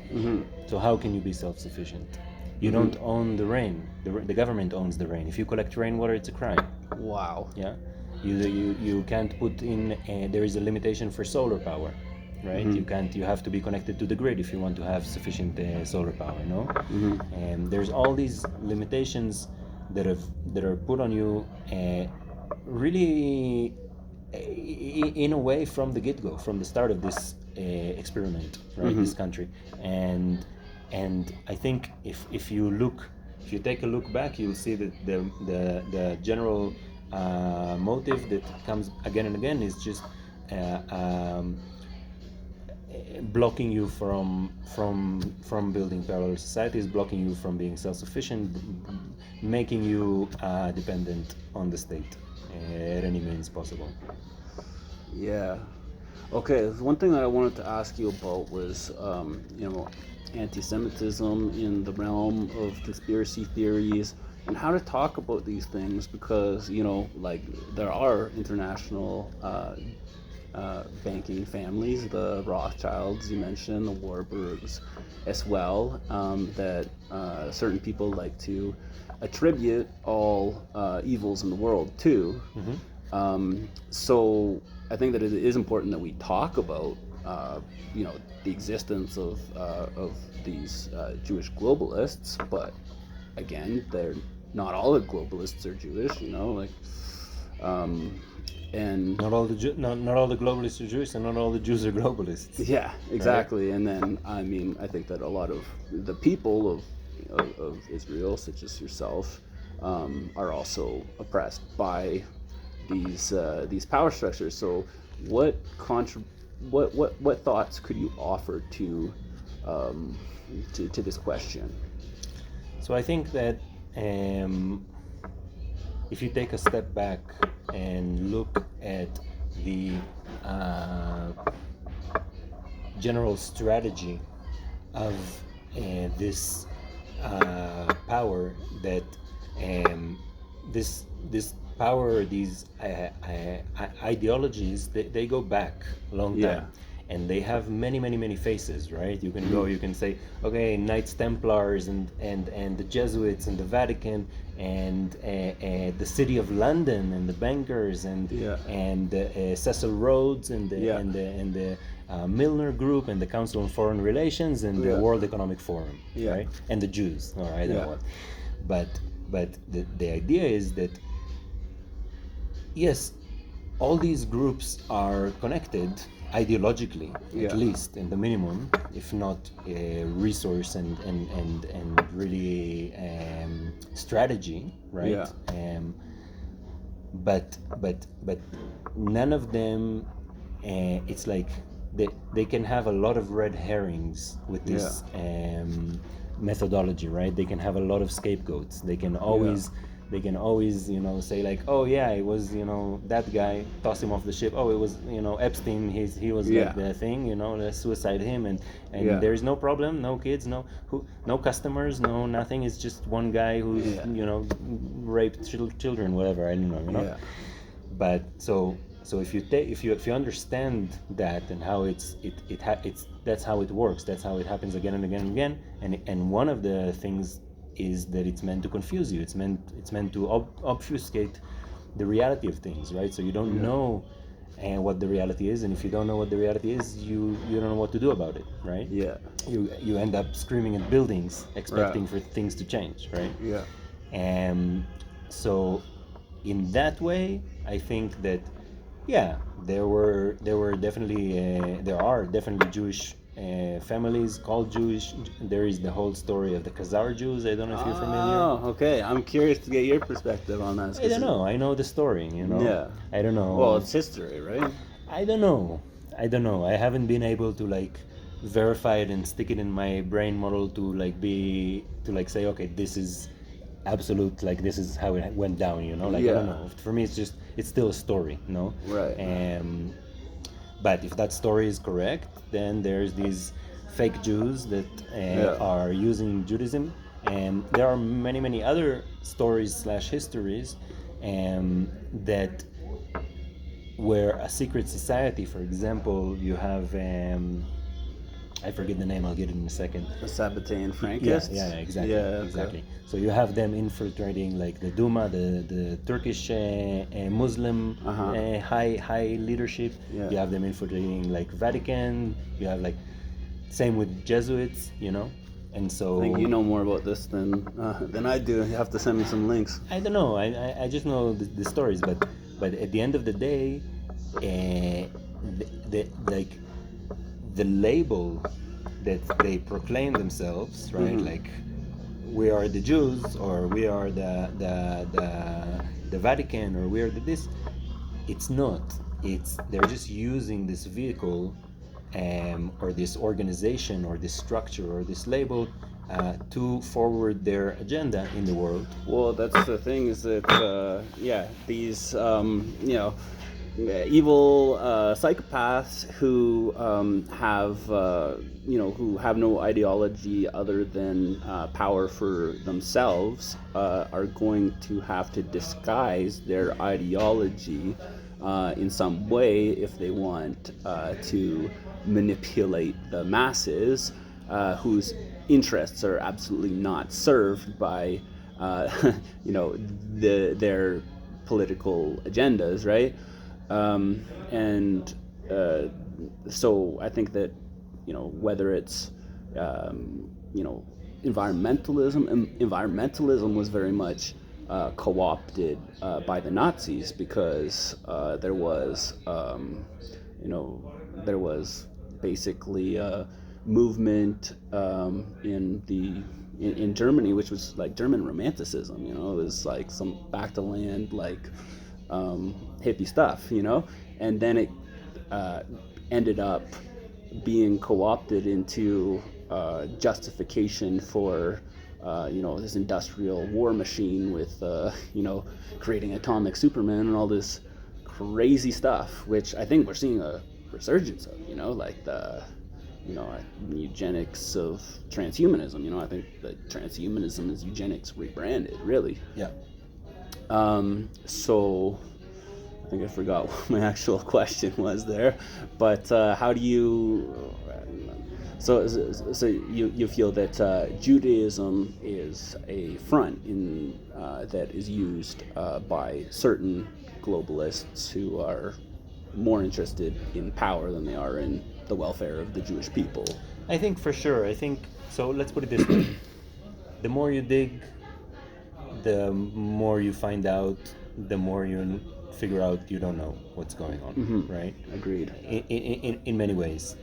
so how can you be self-sufficient? You don't own the rain. The government owns the rain. If you collect rainwater, it's a crime. wow. Yeah, you can't put in. There is a limitation for solar power, right? You have to be connected to the grid if you want to have sufficient solar power. No, and there's all these limitations that are put on you, really, in a way, from the get-go, from the start of this experiment, right? This country, and I think if you take a look back, you'll see that the general motive that comes again and again is just blocking you from building parallel societies, blocking you from being self-sufficient, making you dependent on the state at any means possible. Yeah. Okay. One thing that I wanted to ask you about was, anti-Semitism in the realm of conspiracy theories, and how to talk about these things, because there are international banking families, the Rothschilds you mentioned, the Warburgs as well, that certain people like to attribute all evils in the world to. So I think that it is important that we talk about the existence of these Jewish globalists, but again, they're not all the globalists are Jewish, and not all the globalists are Jewish, and not all the Jews are globalists. yeah, exactly. Right? And then I think that a lot of the people of Israel, such as yourself, are also oppressed by these power structures. So what thoughts could you offer to this question? So I think that if you take a step back and look at the general strategy of this power, that this power, these ideologies, they go back a long time. And they have many faces, right? You can go, you can say, okay, Knights Templars and the Jesuits and the Vatican and the City of London and the bankers and Cecil Rhodes and the Milner Group and the Council on Foreign Relations and the World Economic Forum, right? And the Jews, all right, I don't know what. But the idea is that yes, all these groups are connected ideologically, at least in the minimum, if not resource and really strategy, right? But none of them. It's like they can have a lot of red herrings with this methodology, right? They can have a lot of scapegoats. They can always. They can always, say like, oh yeah, it was, that guy, toss him off the ship. Oh, it was, Epstein. He was like the thing, let's suicide him, and there's no problem, no kids, no customers, no nothing. It's just one guy who's raped children, whatever. I don't know, Yeah. But so if you understand that and how it's that's how it works. That's how it happens again and again and again. And one of the things is that it's meant to confuse you. It's meant to obfuscate the reality of things, right? So you don't know what the reality is, and if you don't know what the reality is, you don't know what to do about it, right? Yeah. You end up screaming at buildings, expecting for things to change, right? Yeah. So in that way, I think that there are definitely Jewish families called Jewish. There is the whole story of the Khazar Jews. I don't know if you're familiar. Oh, okay. I'm curious to get your perspective on that. I don't know. I know the story, Yeah. I don't know. Well, it's history, right? I don't know. I haven't been able to verify it and stick it in my brain model to say, okay, this is absolute, this is how it went down, I don't know. For me, it's still a story, Right. But if that story is correct, then there's these fake Jews that are using Judaism, and there are many other stories / histories that where a secret society, for example, you have I forget the name, I'll get it in a second. The Sabbatean Frankists? Yeah, exactly. Yeah, okay. Exactly. So you have them infiltrating the Duma, the Turkish Muslim high leadership. Yeah. You have them infiltrating Vatican. You have same with Jesuits, And so I think you know more about this than I do. You have to send me some links. I don't know. I just know the stories, but at the end of the day, the label that they proclaim themselves, right? Mm-hmm. We are the Jews, or we are the Vatican, or we are this. It's not. They're just using this vehicle, or this organization, or this structure, or this label, to forward their agenda in the world. Well, that's the thing, is that these evil psychopaths who have no ideology other than power for themselves are going to have to disguise their ideology in some way if they want to manipulate the masses, whose interests are absolutely not served by their political agendas, right? so I think that, whether it's, environmentalism was very much co-opted by the Nazis, because there was basically a movement in Germany, which was like German Romanticism. It was like some back to land, like hippie stuff, and then it ended up being co-opted into justification for this industrial war machine with creating atomic Superman and all this crazy stuff, which I think we're seeing a resurgence of, like the eugenics of transhumanism. I think that transhumanism is eugenics rebranded, really. Yeah. So I think I forgot what my actual question was there, but how do you? So you feel that Judaism is a front that is used by certain globalists who are more interested in power than they are in the welfare of the Jewish people. I think for sure. So. Let's put it this way: the more you dig, the more you find out, the more you figure out you don't know what's going on. Mm-hmm. Right? Agreed. In many ways.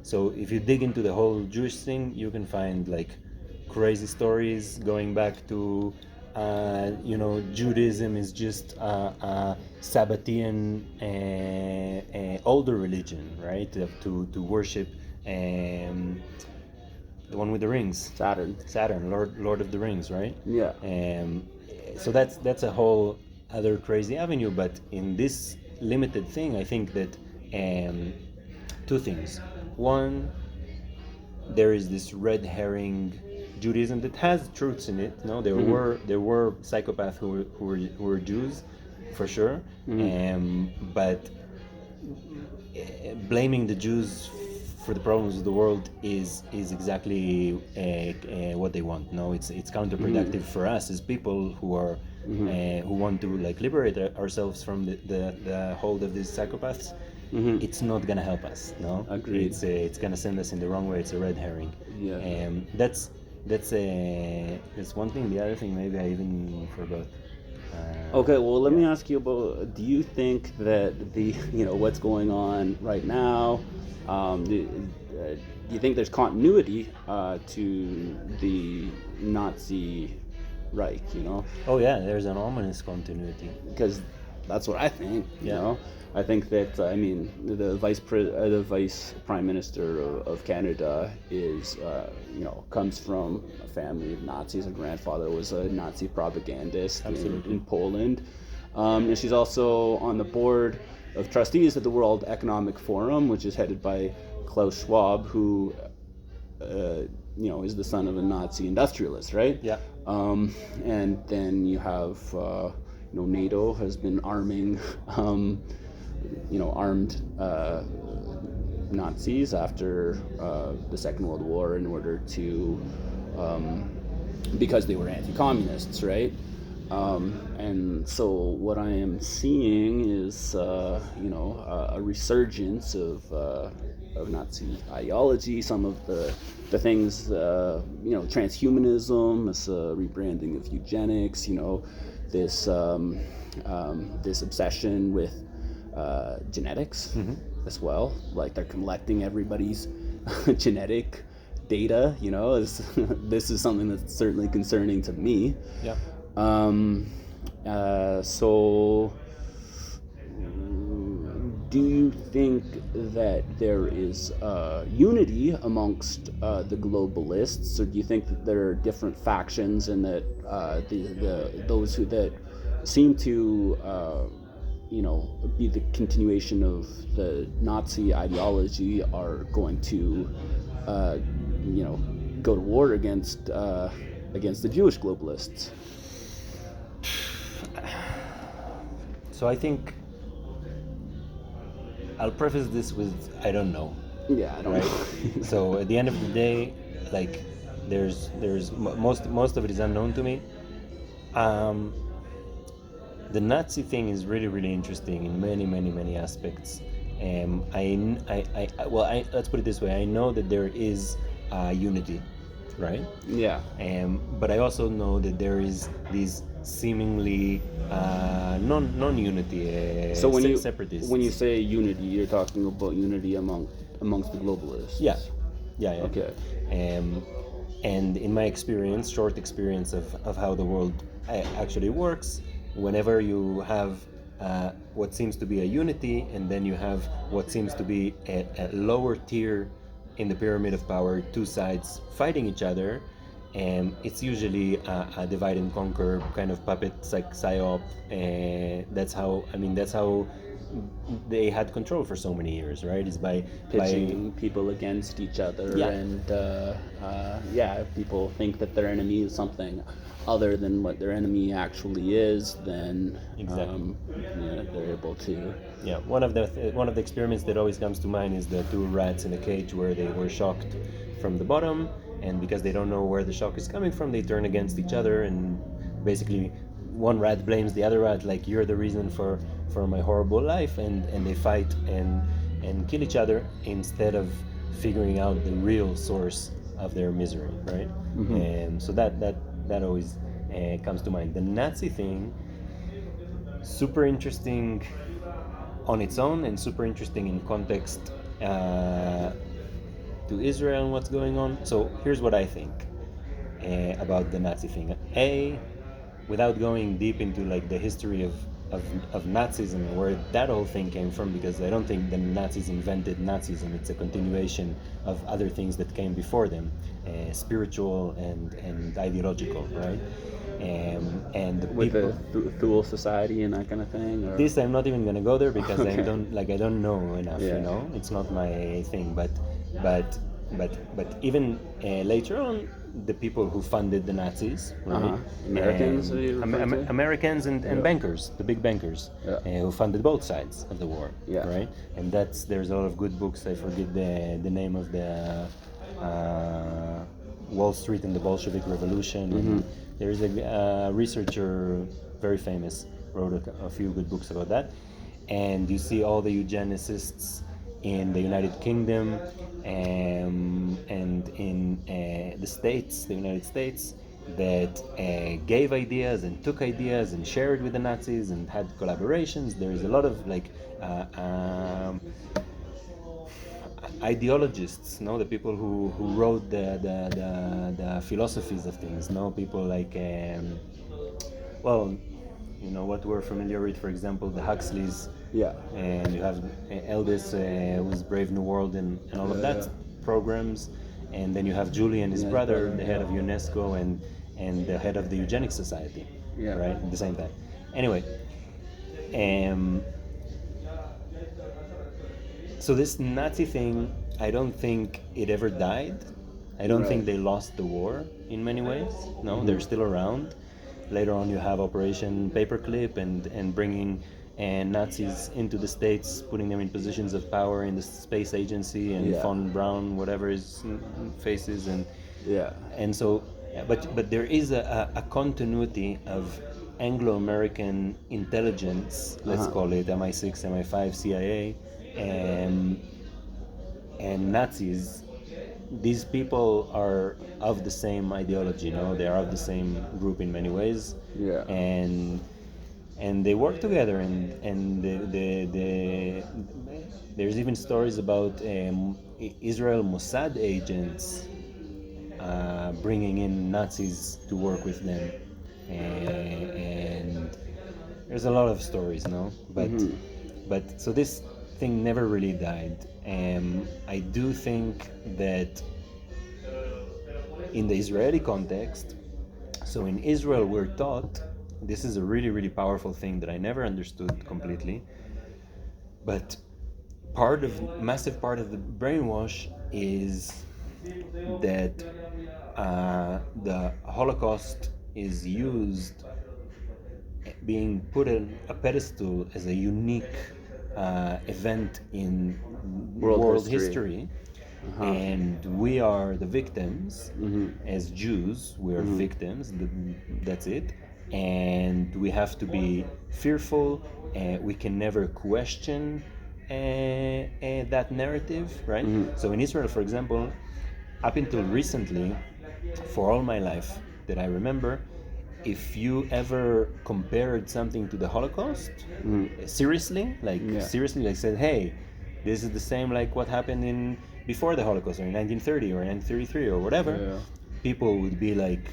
So if you dig into the whole Jewish thing, you can find like crazy stories going back to Judaism is just a Sabbatean older religion, right? To worship the one with the rings, Saturn, Lord of the Rings, right? Yeah. So that's a whole other crazy avenue. But in this limited thing, I think that two things. One, there is this red herring Judaism that has truths in it. No, there were psychopaths who were Jews, for sure. But blaming the Jews for the problems of the world is exactly what they want. No, it's counterproductive for us as people who are who want to like liberate ourselves from the hold of these psychopaths. It's not gonna help us. No, agreed. It's gonna send us in the wrong way. It's a red herring. Yeah. That's one thing. The other thing, maybe I even forgot. Okay, well, let me ask you about. Do you think that what's going on right now? Do you think there's continuity to the Nazi Reich? Oh yeah, there's an ominous continuity. Because that's what I think. I think that the vice prime minister of Canada is comes from a family of Nazis. Her grandfather was a Nazi propagandist in Poland, and she's also on the board of trustees at the World Economic Forum, which is headed by Klaus Schwab, who is the son of a Nazi industrialist, right? Yeah. And then you have NATO has been arming armed Nazis after the Second World War in order to because they were anti-communists, right? And so what I am seeing is a resurgence of Nazi ideology. Some of the things, transhumanism, this rebranding of eugenics, this obsession with genetics as well. Like they're collecting everybody's genetic data. This is something that's certainly concerning to me. Yeah. So do you think that there is unity amongst the globalists, or do you think that there are different factions, and that those that seem to be the continuation of the Nazi ideology are going to go to war against the Jewish globalists? So I think I'll preface this with I don't know. Yeah, I don't know. So at the end of the day, like there's most of it is unknown to me. The Nazi thing is really, really interesting in many aspects. Let's put it this way. I know that there is unity, right? Yeah. But I also know that there is these seemingly non-unity, So separatists. when you say unity, you're talking about unity amongst the globalists. Yeah. Okay. And in my experience, short experience of how the world actually works, whenever you have what seems to be a unity, and then you have what seems to be a lower tier in the pyramid of power, two sides fighting each other, it's usually a divide and conquer kind of puppet psyop. That's how they had control for so many years, right? Is by Pitching people against each other, Yeah. and if people think that their enemy is something other than what their enemy actually is, then Exactly. They're able to. Yeah, one of the experiments that always comes to mind is the two rats in a cage where they were shocked from the bottom, and because they don't know where the shock is coming from, they turn against each other, and basically one rat blames the other rat, like, you're the reason for my horrible life, and they fight and kill each other instead of figuring out the real source of their misery, right? And so that always comes to mind. The Nazi thing, super interesting on its own and super interesting in context to Israel and what's going on. So here's what I think about the Nazi thing. Without going deep into like the history of Nazism and where that whole thing came from, because I don't think the Nazis invented Nazism. It's a continuation of other things that came before them, spiritual and ideological, right? And the With people, the Thule Society and that kind of thing. Or? this I'm not even gonna go there because Okay. I don't know enough. Yeah. It's not my thing. But even later on, the people who funded the Nazis, right? Americans, are you referring to? Americans and bankers, the big bankers, who funded both sides of the war, Yeah. right? And there's a lot of good books. I forget the name of the Wall Street and the Bolshevik Revolution. And there's a researcher, very famous, wrote a few good books about that. And you see all the eugenicists in the United Kingdom and in the United States, that gave ideas and took ideas and shared with the Nazis and had collaborations. There is a lot of ideologists, the people who wrote the philosophies of things, people like what we're familiar with, for example, the Huxleys. Yeah. And you have Eldis, who's Brave New World and all of that programs, and then you have Julian, his brother, the head of UNESCO and the head of the Eugenics Society, right, at the same time. Anyway, so this Nazi thing, I don't think it ever died. I don't think they lost the war in many ways. No, they're still around. Later on, you have Operation Paperclip and bringing Nazis into the States, putting them in positions of power in the space agency, and von Braun, whatever his face is, and so, but there is a continuity of Anglo-American intelligence, let's call it MI6, MI5, CIA, and Nazis. These people are of the same ideology, they are of the same group in many ways, and they work together, and there's even stories about Israel Mossad agents bringing in Nazis to work with them, and there's a lot of stories, but so this thing never really died. I do think that in the Israeli context, so in Israel we're taught, this is a really, really powerful thing that I never understood completely, but massive part of the brainwash is that the Holocaust is used, being put on a pedestal as a unique event in world history. And we are the victims. As Jews, we are victims. That's it. And we have to be fearful. We can never question that narrative, right? Mm-hmm. So in Israel, for example, up until recently, for all my life that I remember, if you ever compared something to the Holocaust, seriously, Yeah. said, hey, this is the same like what happened in before the Holocaust, or in 1930 or 1933 or whatever, Yeah. people would be like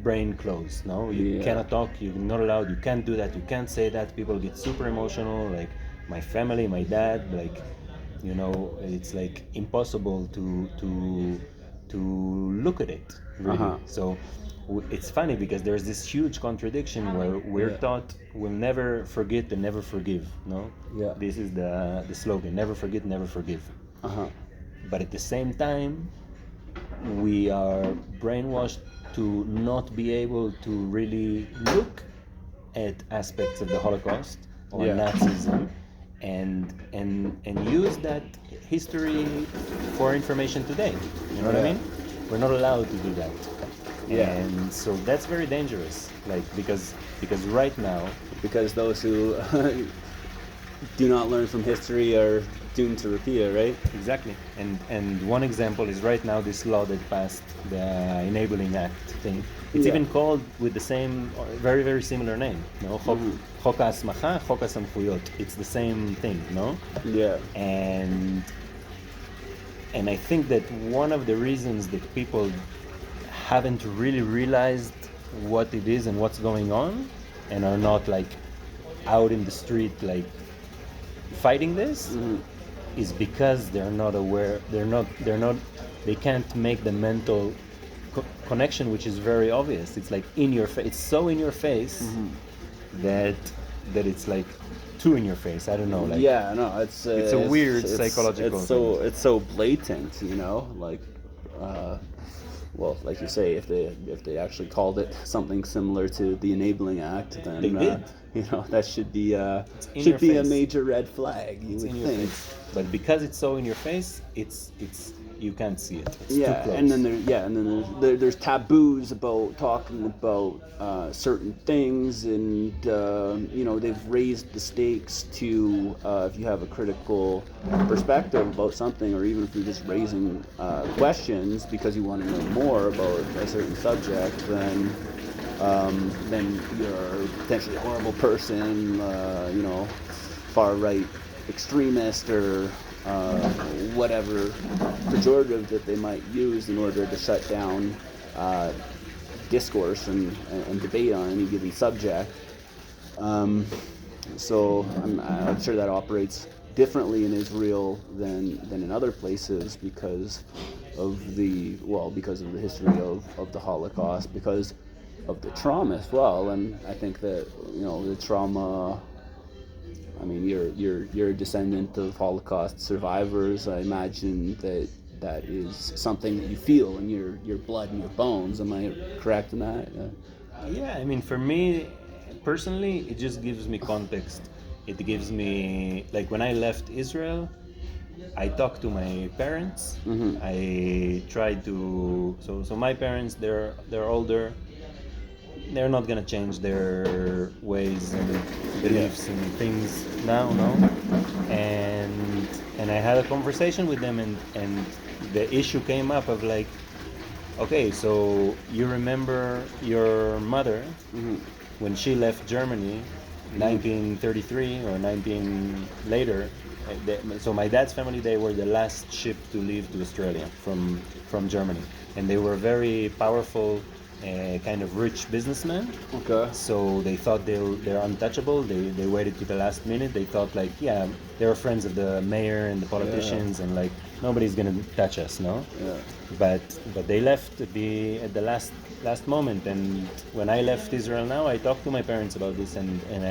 brain closed. No, you Yeah. cannot talk, you're not allowed, you can't do that, you can't say that. People get super emotional, like my family, my dad, like, you know, it's like impossible to look at it, really. Uh-huh. So it's funny because there's this huge contradiction where we're Yeah. taught we'll never forget and never forgive. No, Yeah. this is the slogan: never forget, never forgive. Uh-huh. But at the same time, we are brainwashed to not be able to really look at aspects of the Holocaust or Yeah. Nazism and use that history for information today. You know what I Yeah. mean? We're not allowed to do that. Yeah. And so that's very dangerous. Like because right now, Because those who do not learn from history are doomed to repeat it, right? exactly. And one example is right now this law that passed, the Enabling Act thing. It's Yeah. even called with the same, very very similar name. No, חוק ההסמכה, חוק הסמכויות. It's the same thing, no? Yeah. And I think that one of the reasons that people haven't really realized what it is and what's going on, and are not like out in the street like fighting this, is because they're not aware. They can't make the mental connection, which is very obvious. It's like in your face. It's so in your face that it's like too in your face. I don't know. Like Yeah, no, it's a weird psychological It's so blatant, you know, like, well, like you say, if they actually called it something similar to the Enabling Act, then They did. you know, that should be in should your be a face. major red flag. You it's would in your think. face. But because it's so in your face, it's you can't see it. It's too Yeah, close. and then there's taboos about talking about certain things, and you know, they've raised the stakes to if you have a critical perspective about something, or even if you're just raising questions because you want to know more about a certain subject, then you're potentially a horrible person, you know, far right extremist, or whatever pejorative that they might use in order to shut down discourse and debate on any given subject. So I'm sure that operates differently in Israel than in other places because of the history of the Holocaust, because of the trauma as well. And I think that, you know, the trauma, I mean, you're a descendant of Holocaust survivors. I imagine that is something that you feel in your blood and your bones. Am I correct in that? Yeah, I mean, for me personally, it just gives me context. It gives me, like, when I left Israel, I talked to my parents. I tried to. So my parents, they're older. They're not gonna change their ways and beliefs and things now, no. And I had a conversation with them, and the issue came up of like, okay, so you remember your mother when she left Germany, 1933 or 19 later. So my dad's family, they were the last ship to leave to Australia from Germany, and they were very powerful, kind of rich businessmen. Okay. So they thought they're untouchable. They waited to the last minute. They thought like, yeah, they were friends of the mayor and the politicians, and like nobody's gonna touch us, no. Yeah. But they left at the last moment. And when I left Israel now, I talked to my parents about this, and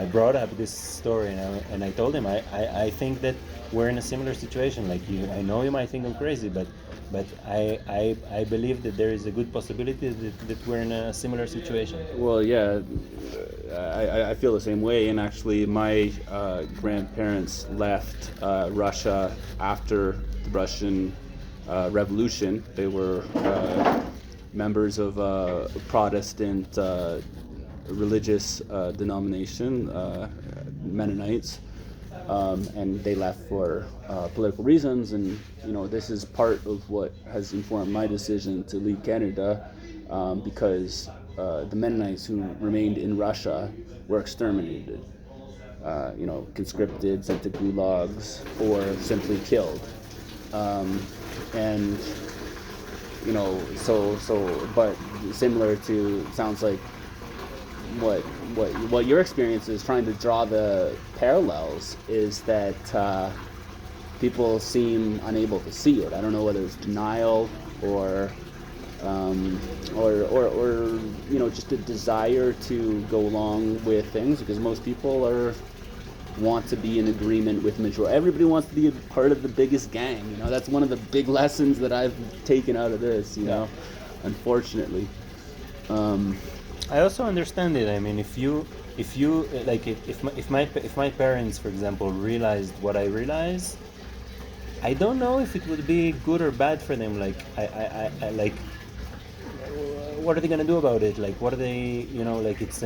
I brought up this story, and I told them I think that we're in a similar situation. Like I know you might think I'm crazy, but I believe that there is a good possibility that we're in a similar situation. Well, yeah, I feel the same way. And actually, my grandparents left Russia after the Russian Revolution. They were members of a Protestant religious denomination, Mennonites. and they left for political reasons. And this is part of what has informed my decision to leave Canada, because the Mennonites who remained in Russia were exterminated, conscripted, sent to gulags, or simply killed. And but similar to, sounds like what your experience is, trying to draw the parallels, is that people seem unable to see it. I don't know whether it's denial or just a desire to go along with things, because most people want to be in agreement with majority. Everybody wants to be a part of the biggest gang. That's one of the big lessons that I've taken out of this. Unfortunately. I also understand it. I mean, if you like, if my parents, for example, realized what I realize, I don't know if it would be good or bad for them. Like, I like, what are they gonna do about it? Like, what are they? Like, it's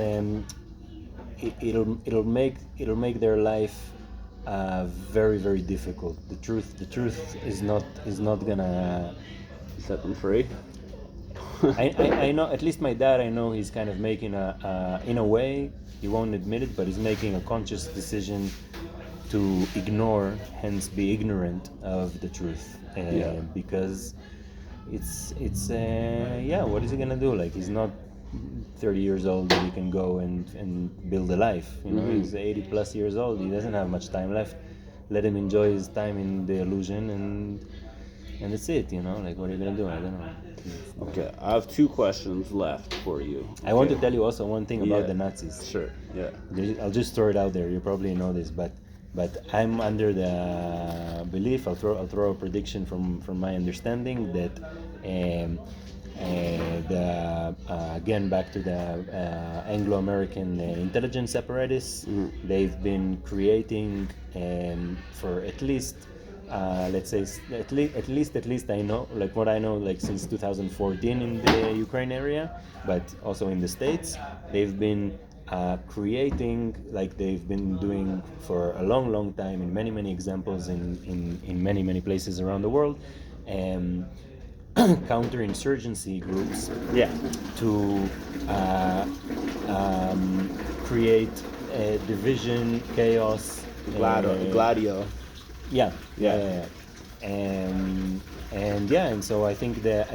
it'll make their life very, very difficult. The truth is not gonna set them free. I know, at least my dad, I know he's kind of making in a way, he won't admit it, but he's making a conscious decision to ignore, hence be ignorant of the truth. Because it's what is he gonna do? Like, he's not 30 years old that he can go and build a life. He's 80 plus years old. He doesn't have much time left. Let him enjoy his time in the illusion, and that's it. Like, what are you gonna do? I don't know. Okay, I have 2 questions left for you. Okay. I want to tell you also one thing about the Nazis. Sure. Yeah. I'll just throw it out there. You probably know this, but I'm under the belief. I'll throw a prediction from my understanding that again, back to the Anglo-American intelligence apparatus, they've been creating for at least. Let's say at least I know, like what I know, like since 2014 in the Ukraine area, but also in the States, they've been creating, like they've been doing for a long time in many examples in many places around the world, counterinsurgency groups to create division, chaos, Gladio. And so I think that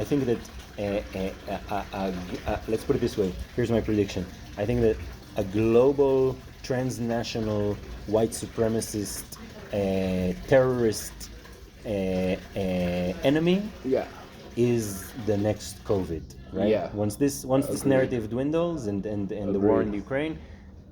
let's put it this way. Here's my prediction. I think that a global, transnational, white supremacist, terrorist enemy is the next COVID, right? Yeah. Once this narrative dwindles and the war in Ukraine,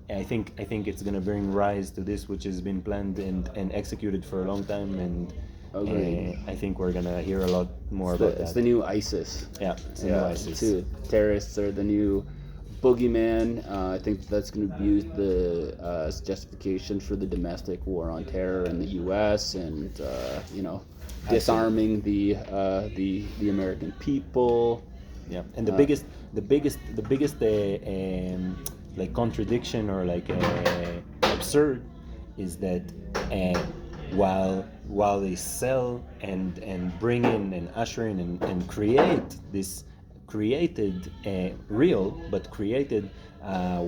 I think it's gonna bring rise to this, which has been planned and executed for a long time, and I think we're gonna hear a lot more about that. It's the new ISIS. Yeah, it's the new ISIS. Terrorists are the new boogeyman. I think that's going to be used as justification for the domestic war on terror in the U.S. and disarming the American people. Yeah, and the biggest like contradiction or like absurd is that while they sell and bring in and usher in and create this created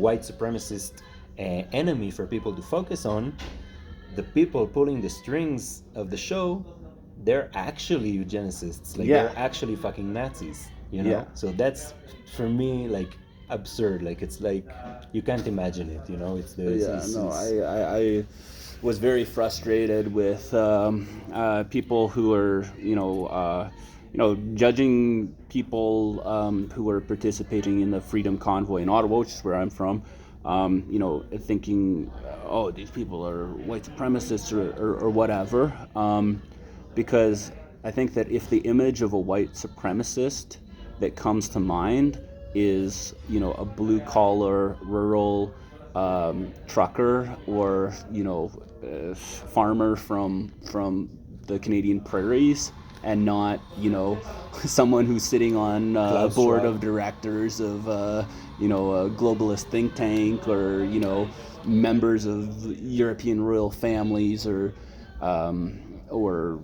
white supremacist enemy for people to focus on, the people pulling the strings of the show, they're actually eugenicists. Like they're actually fucking Nazis, So that's, for me, like absurd. Like it's like you can't imagine it, I was very frustrated with people who are judging people who were participating in the Freedom Convoy in Ottawa, which is where I'm from, thinking, these people are white supremacists or whatever, because I think that if the image of a white supremacist that comes to mind is, a blue-collar, rural trucker or, farmer from the Canadian prairies, and not, someone who's sitting on a Klaus board Schwab. of directors of, a globalist think tank, or, members of European royal families, or, or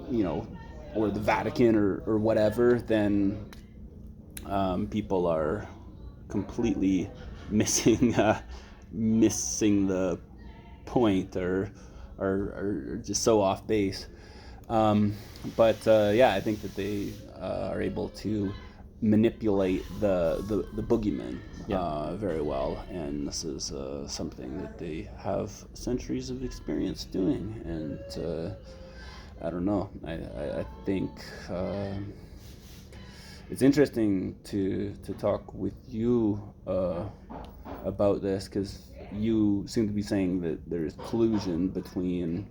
the Vatican, or whatever, then people are completely missing the point, or just so off base. But I think that they are able to manipulate the boogeyman very well, and this is something that they have centuries of experience doing. And I don't know. I think it's interesting to talk with you about this, because you seem to be saying that there's collusion between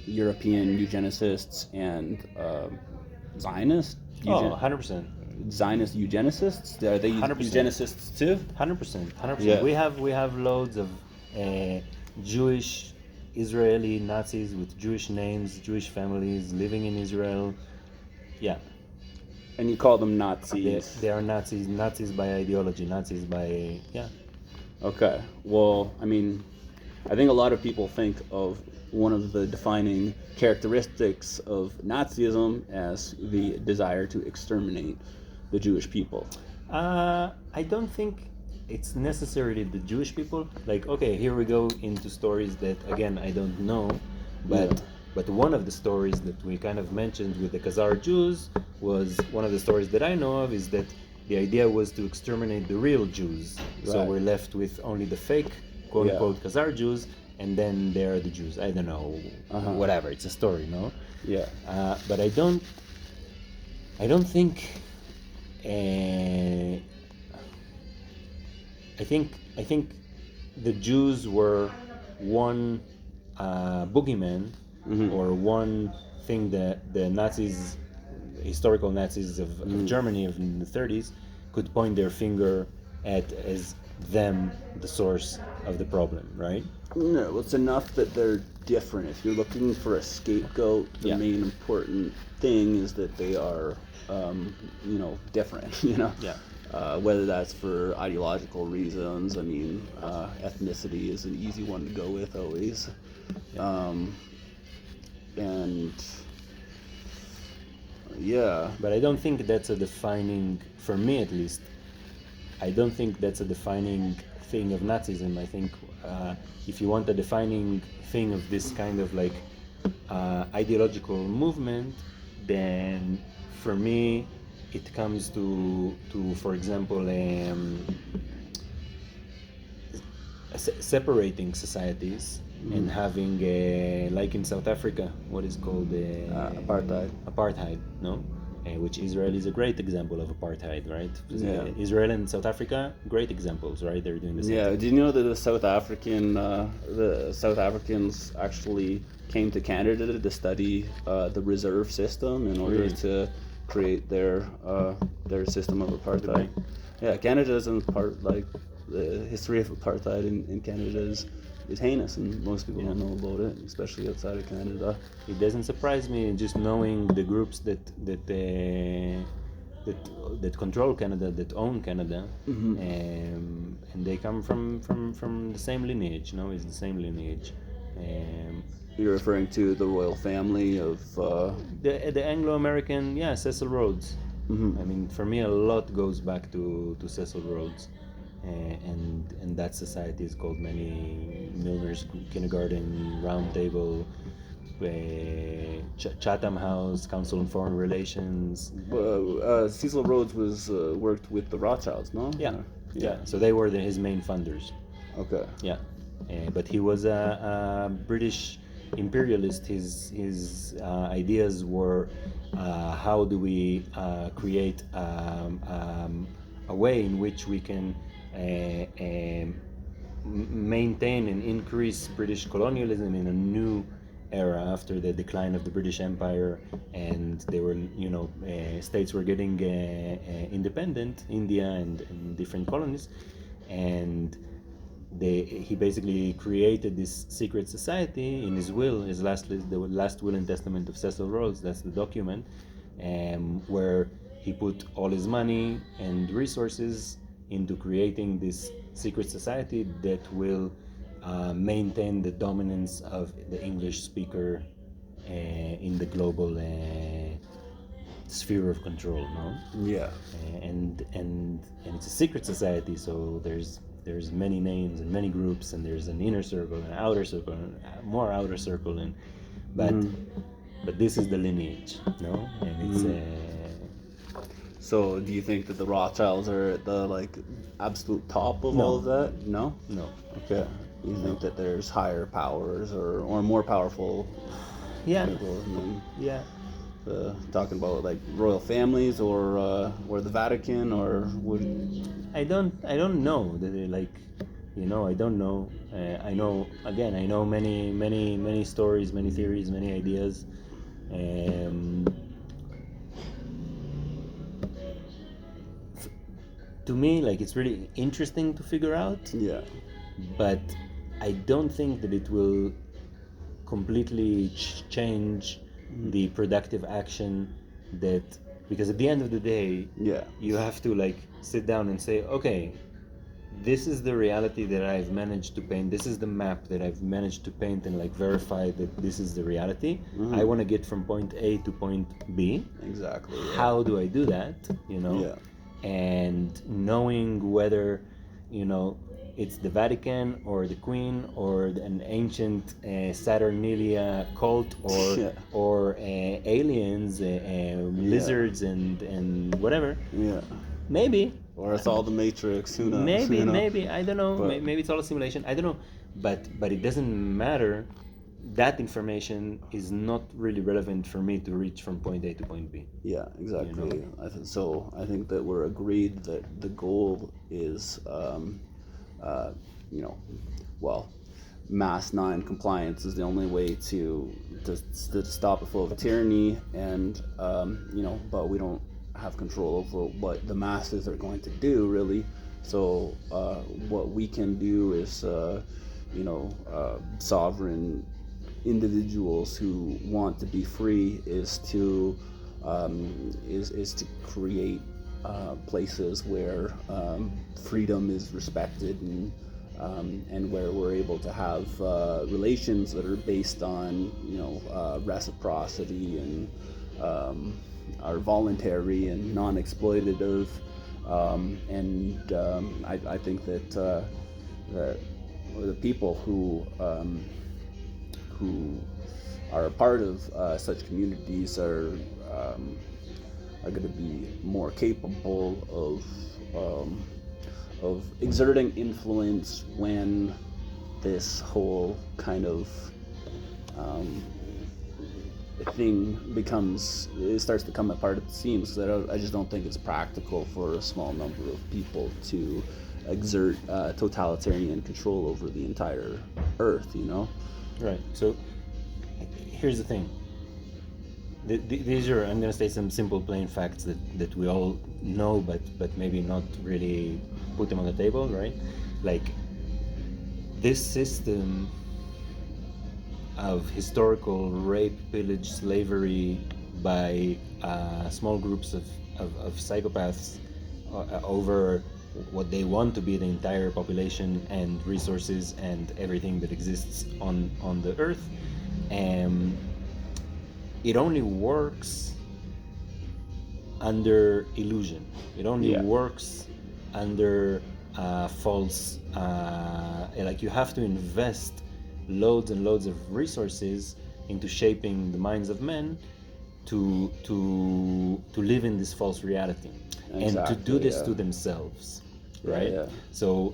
European eugenicists and Zionist. 100%. Zionist eugenicists? Are they 100%. eugenicists too? 100%. 100%. Yeah. We have loads of Jewish Israeli Nazis with Jewish names, Jewish families living in Israel. Yeah. And you call them Nazis? They are Nazis by ideology, Nazis by, yeah. Okay. Well, I mean, I think a lot of people think of one of the defining characteristics of Nazism as the desire to exterminate the Jewish people. I don't think it's necessarily the Jewish people. Like, okay, here we go into stories that, again, I don't know, but one of the stories that we kind of mentioned with the Khazar Jews was, one of the stories that I know of is that the idea was to exterminate the real Jews. So Right. we're left with only the fake, quote unquote, Khazar Jews, and then they're the Jews. I don't know, whatever. It's a story, no? Yeah. But I don't think. I think the Jews were one boogeyman, or one thing that the Nazis, historical Nazis of Germany of the 30s, could point their finger at as them the source of the problem, right? No, it's enough that they're different. If you're looking for a scapegoat, the main important thing is that they are, different. Whether that's for ideological reasons. I mean, ethnicity is an easy one to go with always, and But I don't think that's a defining, for me at least, I don't think that's a defining thing of Nazism. I think if you want a defining thing of this kind of like ideological movement, then for me it comes to for example, separating societies and having like in South Africa, what is called apartheid, no? Which Israel is a great example of apartheid, right? Yeah. Israel and South Africa, great examples, right? They're doing the same thing. Do you know that the South Africans actually came to Canada to study the reserve system in order to create their system of apartheid? Yeah, Canada isn't part, like, the history of apartheid in Canada is heinous, and most people don't know about it, especially outside of Canada. It doesn't surprise me, just knowing the groups that control Canada, that own Canada, and they come from the same lineage. No, it's the same lineage. You're referring to the royal family of the Anglo-American, Cecil Rhodes. I mean, for me, a lot goes back to Cecil Rhodes. And that society is called many Milner's Kindergarten, Round Table, Chatham House, Council on Foreign Relations. Cecil Rhodes was worked with the Rothschilds, no? Yeah. So they were his main funders. Okay. Yeah, but he was a British imperialist. His ideas were how do we create a way in which we can maintain and increase British colonialism in a new era after the decline of the British Empire, and they were, states were getting independent, India and different colonies, and he basically created this secret society in his will, the last will and testament of Cecil Rhodes. That's the document, where he put all his money and resources into creating this secret society that will maintain the dominance of the English speaker in the global sphere of control. No. Yeah. And it's a secret society, so there's many names and many groups, and there's an inner circle, an outer circle, and more outer circle, and but this is the lineage, no? And it's So do you think that the Rothschilds are at the like absolute top of No. all of that? No. no. Okay. You think that there's higher powers or more powerful Yeah, people? yeah. Talking about like royal families or the Vatican or would I don't know that they, like, I don't know. I know many stories, many theories, many ideas. To me, like, it's really interesting to figure out, yeah. but I don't think that it will completely change the productive action because at the end of the day, Yeah. you have to like sit down and say, okay, this is the reality that I've managed to paint. This is the map that I've managed to paint and like verify that this is the reality. I want to get from point A to point B. Exactly. Yeah. How do I do that? Yeah. And knowing whether, it's the Vatican or the Queen or an ancient Saturnalia cult or aliens, lizards and whatever. Yeah. Maybe. Or it's all the Matrix. Who knows? Maybe. I don't know. But- Maybe it's all a simulation. I don't know. But it doesn't matter. That information is not really relevant for me to reach from point A to point B. Yeah, exactly. I think that we're agreed that the goal is, mass non-compliance is the only way to stop the flow of tyranny, and but we don't have control over what the masses are going to do, really. So what we can do is, sovereign individuals who want to be free is to create places where freedom is respected and where we're able to have relations that are based on reciprocity and are voluntary and non-exploitative, I think that the people who are a part of such communities are going to be more capable of exerting influence when this whole kind of thing starts to come apart at the seams. Because I just don't think it's practical for a small number of people to exert totalitarian control over the entire earth, Right. So here's the thing. These are, I'm going to say some simple plain facts that we all know, but maybe not really put them on the table, right? Like, this system of historical rape, pillage, slavery by small groups of psychopaths over what they want to be the entire population and resources and everything that exists on the earth, it only works under illusion. It only works under false, like, you have to invest loads and loads of resources into shaping the minds of men to live in this false reality, and to do this to themselves, right? So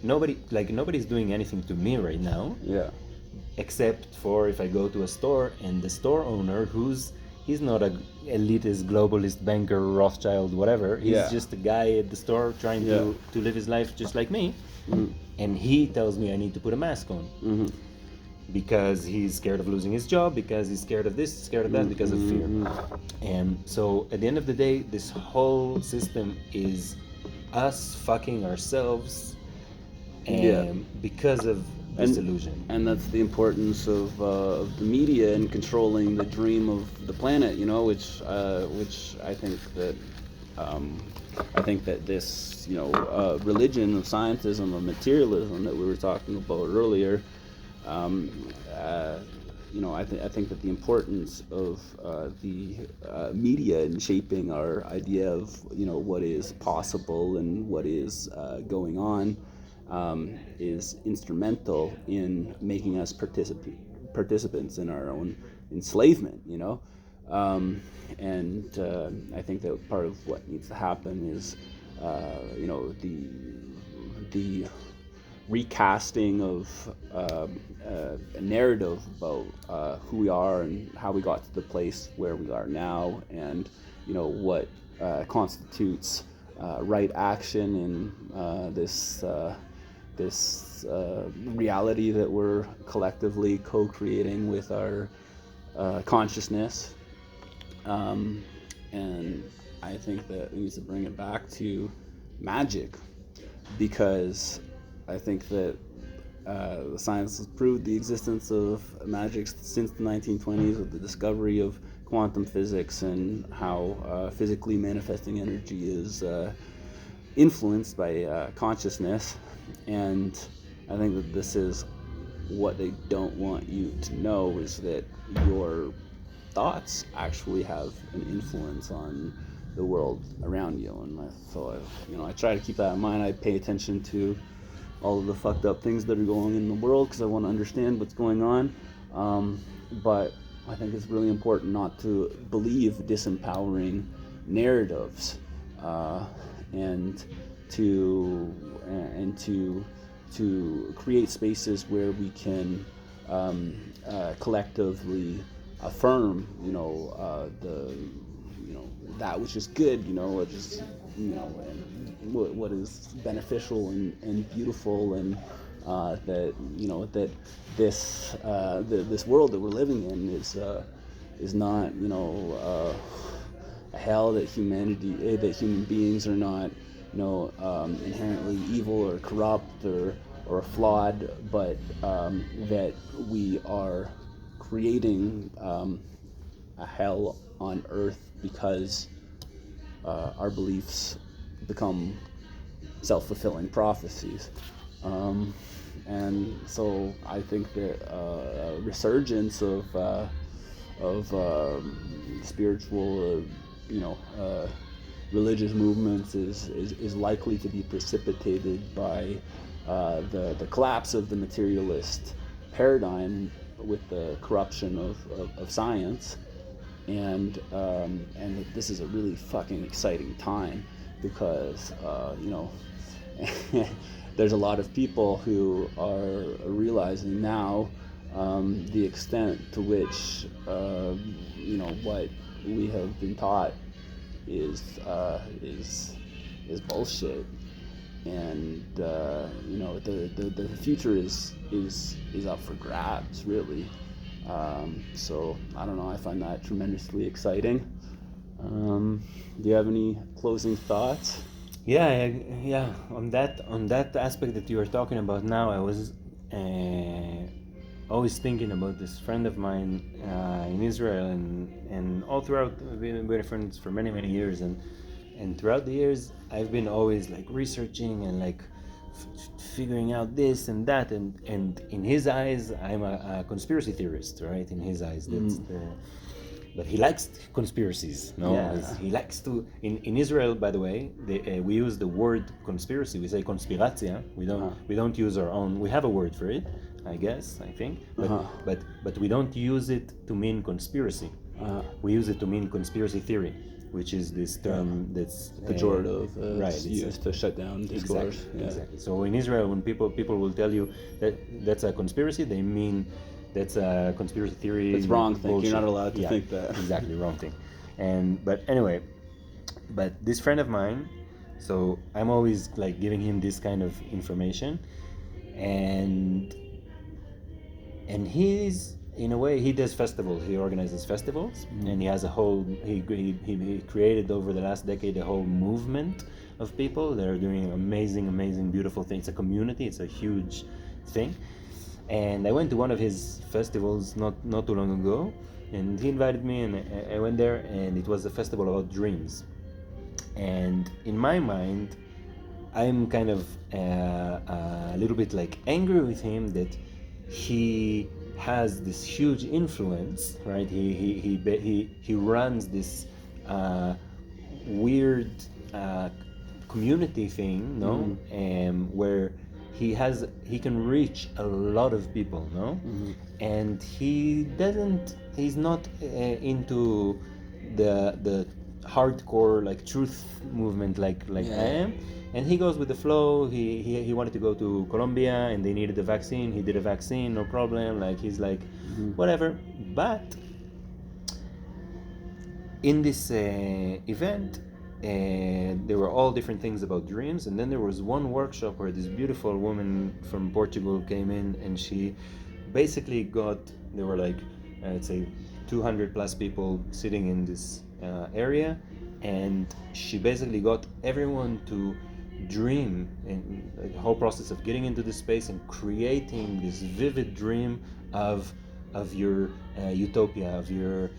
nobody's doing anything to me right now, except for if I go to a store and the store owner, he's not a elitist globalist banker Rothschild whatever, he's just a guy at the store trying to live his life just like me, and he tells me I need to put a mask on because he's scared of losing his job, because he's scared of this, scared of that, because of fear. And so at the end of the day, this whole system is us fucking ourselves because of this illusion. And that's the importance of the media in controlling the dream of the planet, which I think that this, religion of scientism, of materialism that we were talking about earlier, I think that the importance of the media in shaping our idea of what is possible and what is going on is instrumental in making us participants in our own enslavement. And I think that part of what needs to happen is the recasting of a narrative about who we are and how we got to the place where we are now, and what constitutes right action in this reality that we're collectively co-creating with our consciousness. And I think that we need to bring it back to magic, because I think that the science has proved the existence of magic since the 1920s with the discovery of quantum physics and how physically manifesting energy is influenced by consciousness. And I think that this is what they don't want you to know, is that your thoughts actually have an influence on the world around you. And so I try to keep that in mind. I pay attention to all of the fucked up things that are going on in the world because I want to understand what's going on. But I think it's really important not to believe disempowering narratives, and to create spaces where we can collectively affirm, that which is good, what is beneficial and beautiful, and that this world that we're living in is not a hell, that human beings are not inherently evil or corrupt or flawed, but that we are creating a hell on earth because our beliefs become self-fulfilling prophecies. And so I think that a resurgence of spiritual, religious movements is likely to be precipitated by the collapse of the materialist paradigm with the corruption of science. And this is a really fucking exciting time, because there's a lot of people who are realizing now the extent to which what we have been taught is bullshit, and the future is up for grabs, really. So I don't know, I find that tremendously exciting. Do you have any closing thoughts? Yeah. On that aspect that you were talking about now, I was always thinking about this friend of mine in Israel, and all throughout we've been friends for many years, and throughout the years I've been always like researching and like figuring out this and that, and in his eyes I'm a conspiracy theorist, right? In his eyes, that's but he likes conspiracies. He likes to. In Israel, by the way, we use the word conspiracy. We say konspiracja. We don't use our own. We have a word for it, I think, but we don't use it to mean conspiracy. We use it to mean conspiracy theory, which is this term that's pejorative, right? It's used to shut down discourse. Exactly. So in Israel, when people will tell you that that's a conspiracy, they mean that's a conspiracy theory. It's wrong thing. Bullshit. You're not allowed to think that. Exactly, wrong thing. But anyway, this friend of mine, so I'm always like giving him this kind of information, and in a way, he does festivals. He organizes festivals, and he has a whole. He created over the last decade a whole movement of people that are doing amazing, beautiful things. It's a community. It's a huge thing. And I went to one of his festivals not too long ago, and he invited me, and I went there, and it was a festival about dreams. And in my mind, I'm kind of a little bit like angry with him that he has this huge influence, right? He runs this weird community thing, no, where he can reach a lot of people, no, and he's not into the hardcore like truth movement like I am. And he goes with the flow. He wanted to go to Colombia and they needed a vaccine. He did a vaccine, no problem. Like he's like, whatever. But in this event, there were all different things about dreams. And then there was one workshop where this beautiful woman from Portugal came in, and she basically there were like, I'd say 200 plus people sitting in this area. And she basically got everyone to dream, and the whole process of getting into this space and creating this vivid dream of your utopia, of your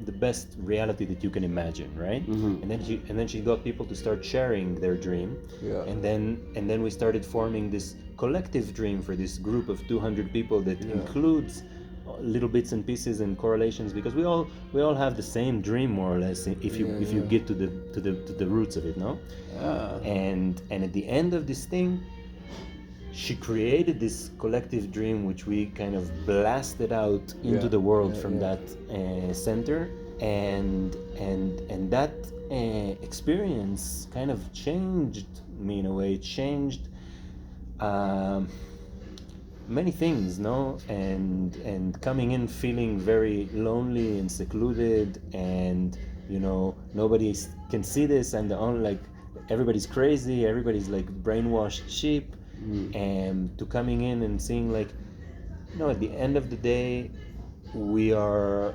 the best reality that you can imagine, right? And then she got people to start sharing their dream, and then we started forming this collective dream for this group of 200 people that includes little bits and pieces and correlations, because we all have the same dream more or less if you get to the roots of it, no? And at the end of this thing, she created this collective dream which we kind of blasted out into the world from that center, and that experience kind of changed me in a way. It changed many things, no, and coming in feeling very lonely and secluded, and nobody can see this, and the only, like, everybody's crazy, everybody's like brainwashed sheep, and to coming in and seeing like, at the end of the day, we are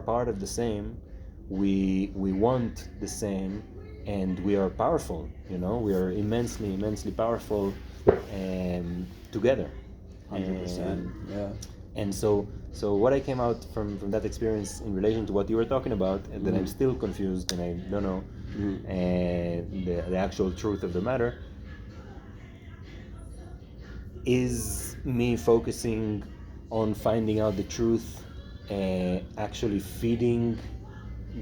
part of the same. We want the same, and we are powerful. We are immensely powerful, together. 100%. And so what I came out from that experience in relation to what you were talking about, and that I'm still confused and I don't know the actual truth of the matter, is me focusing on finding out the truth, actually feeding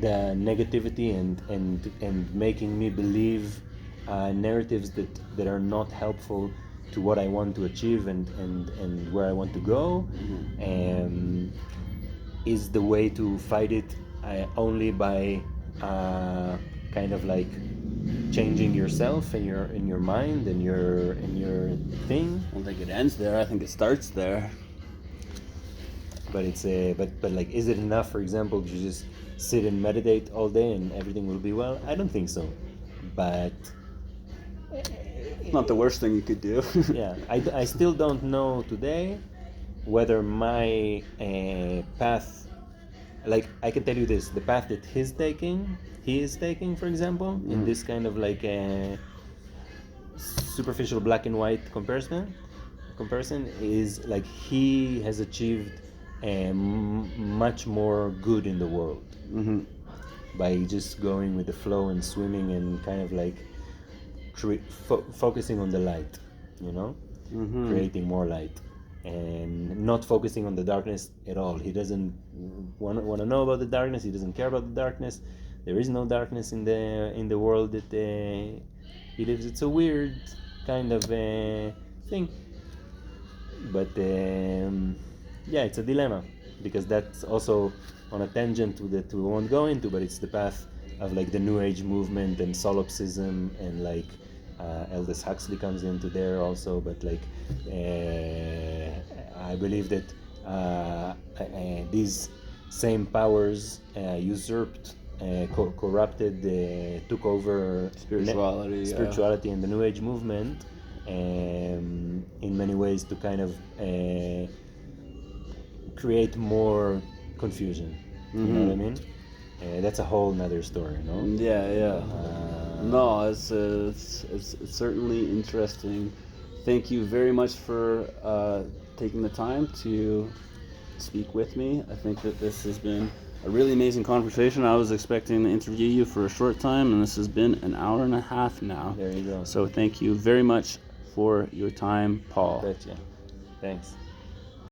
the negativity and making me believe narratives that are not helpful to what I want to achieve and where I want to go, is the way to fight it, only by kind of like changing yourself and your mind and your thing. I don't think it ends there. I think it starts there. But it's but like, is it enough, for example, to just sit and meditate all day and everything will be well? I don't think so. But not the worst thing you could do. Yeah, I still don't know today whether my path, like, I can tell you this, the path that he is taking, for example, in this kind of like a superficial black and white comparison is like, he has achieved much more good in the world by just going with the flow and swimming and kind of like focusing on the light, creating more light, and not focusing on the darkness at all. He doesn't want to know about the darkness. He doesn't care about the darkness. There is no darkness in the world that he lives. It's a weird kind of thing, but it's a dilemma, because that's also on a tangent that we won't go into, but it's the path of like the New Age movement and solipsism, and like Aldous Huxley comes into there also. But like I believe that these same powers usurped, corrupted, took over spirituality and the New Age movement, in many ways, to kind of create more confusion. You know what I mean? That's a whole nother story, no? Yeah. No, it's certainly interesting. Thank you very much for taking the time to speak with me. I think that this has been a really amazing conversation. I was expecting to interview you for a short time, and this has been an hour and a half now. There you go. So thank you very much for your time, Paul. Betcha. Thanks.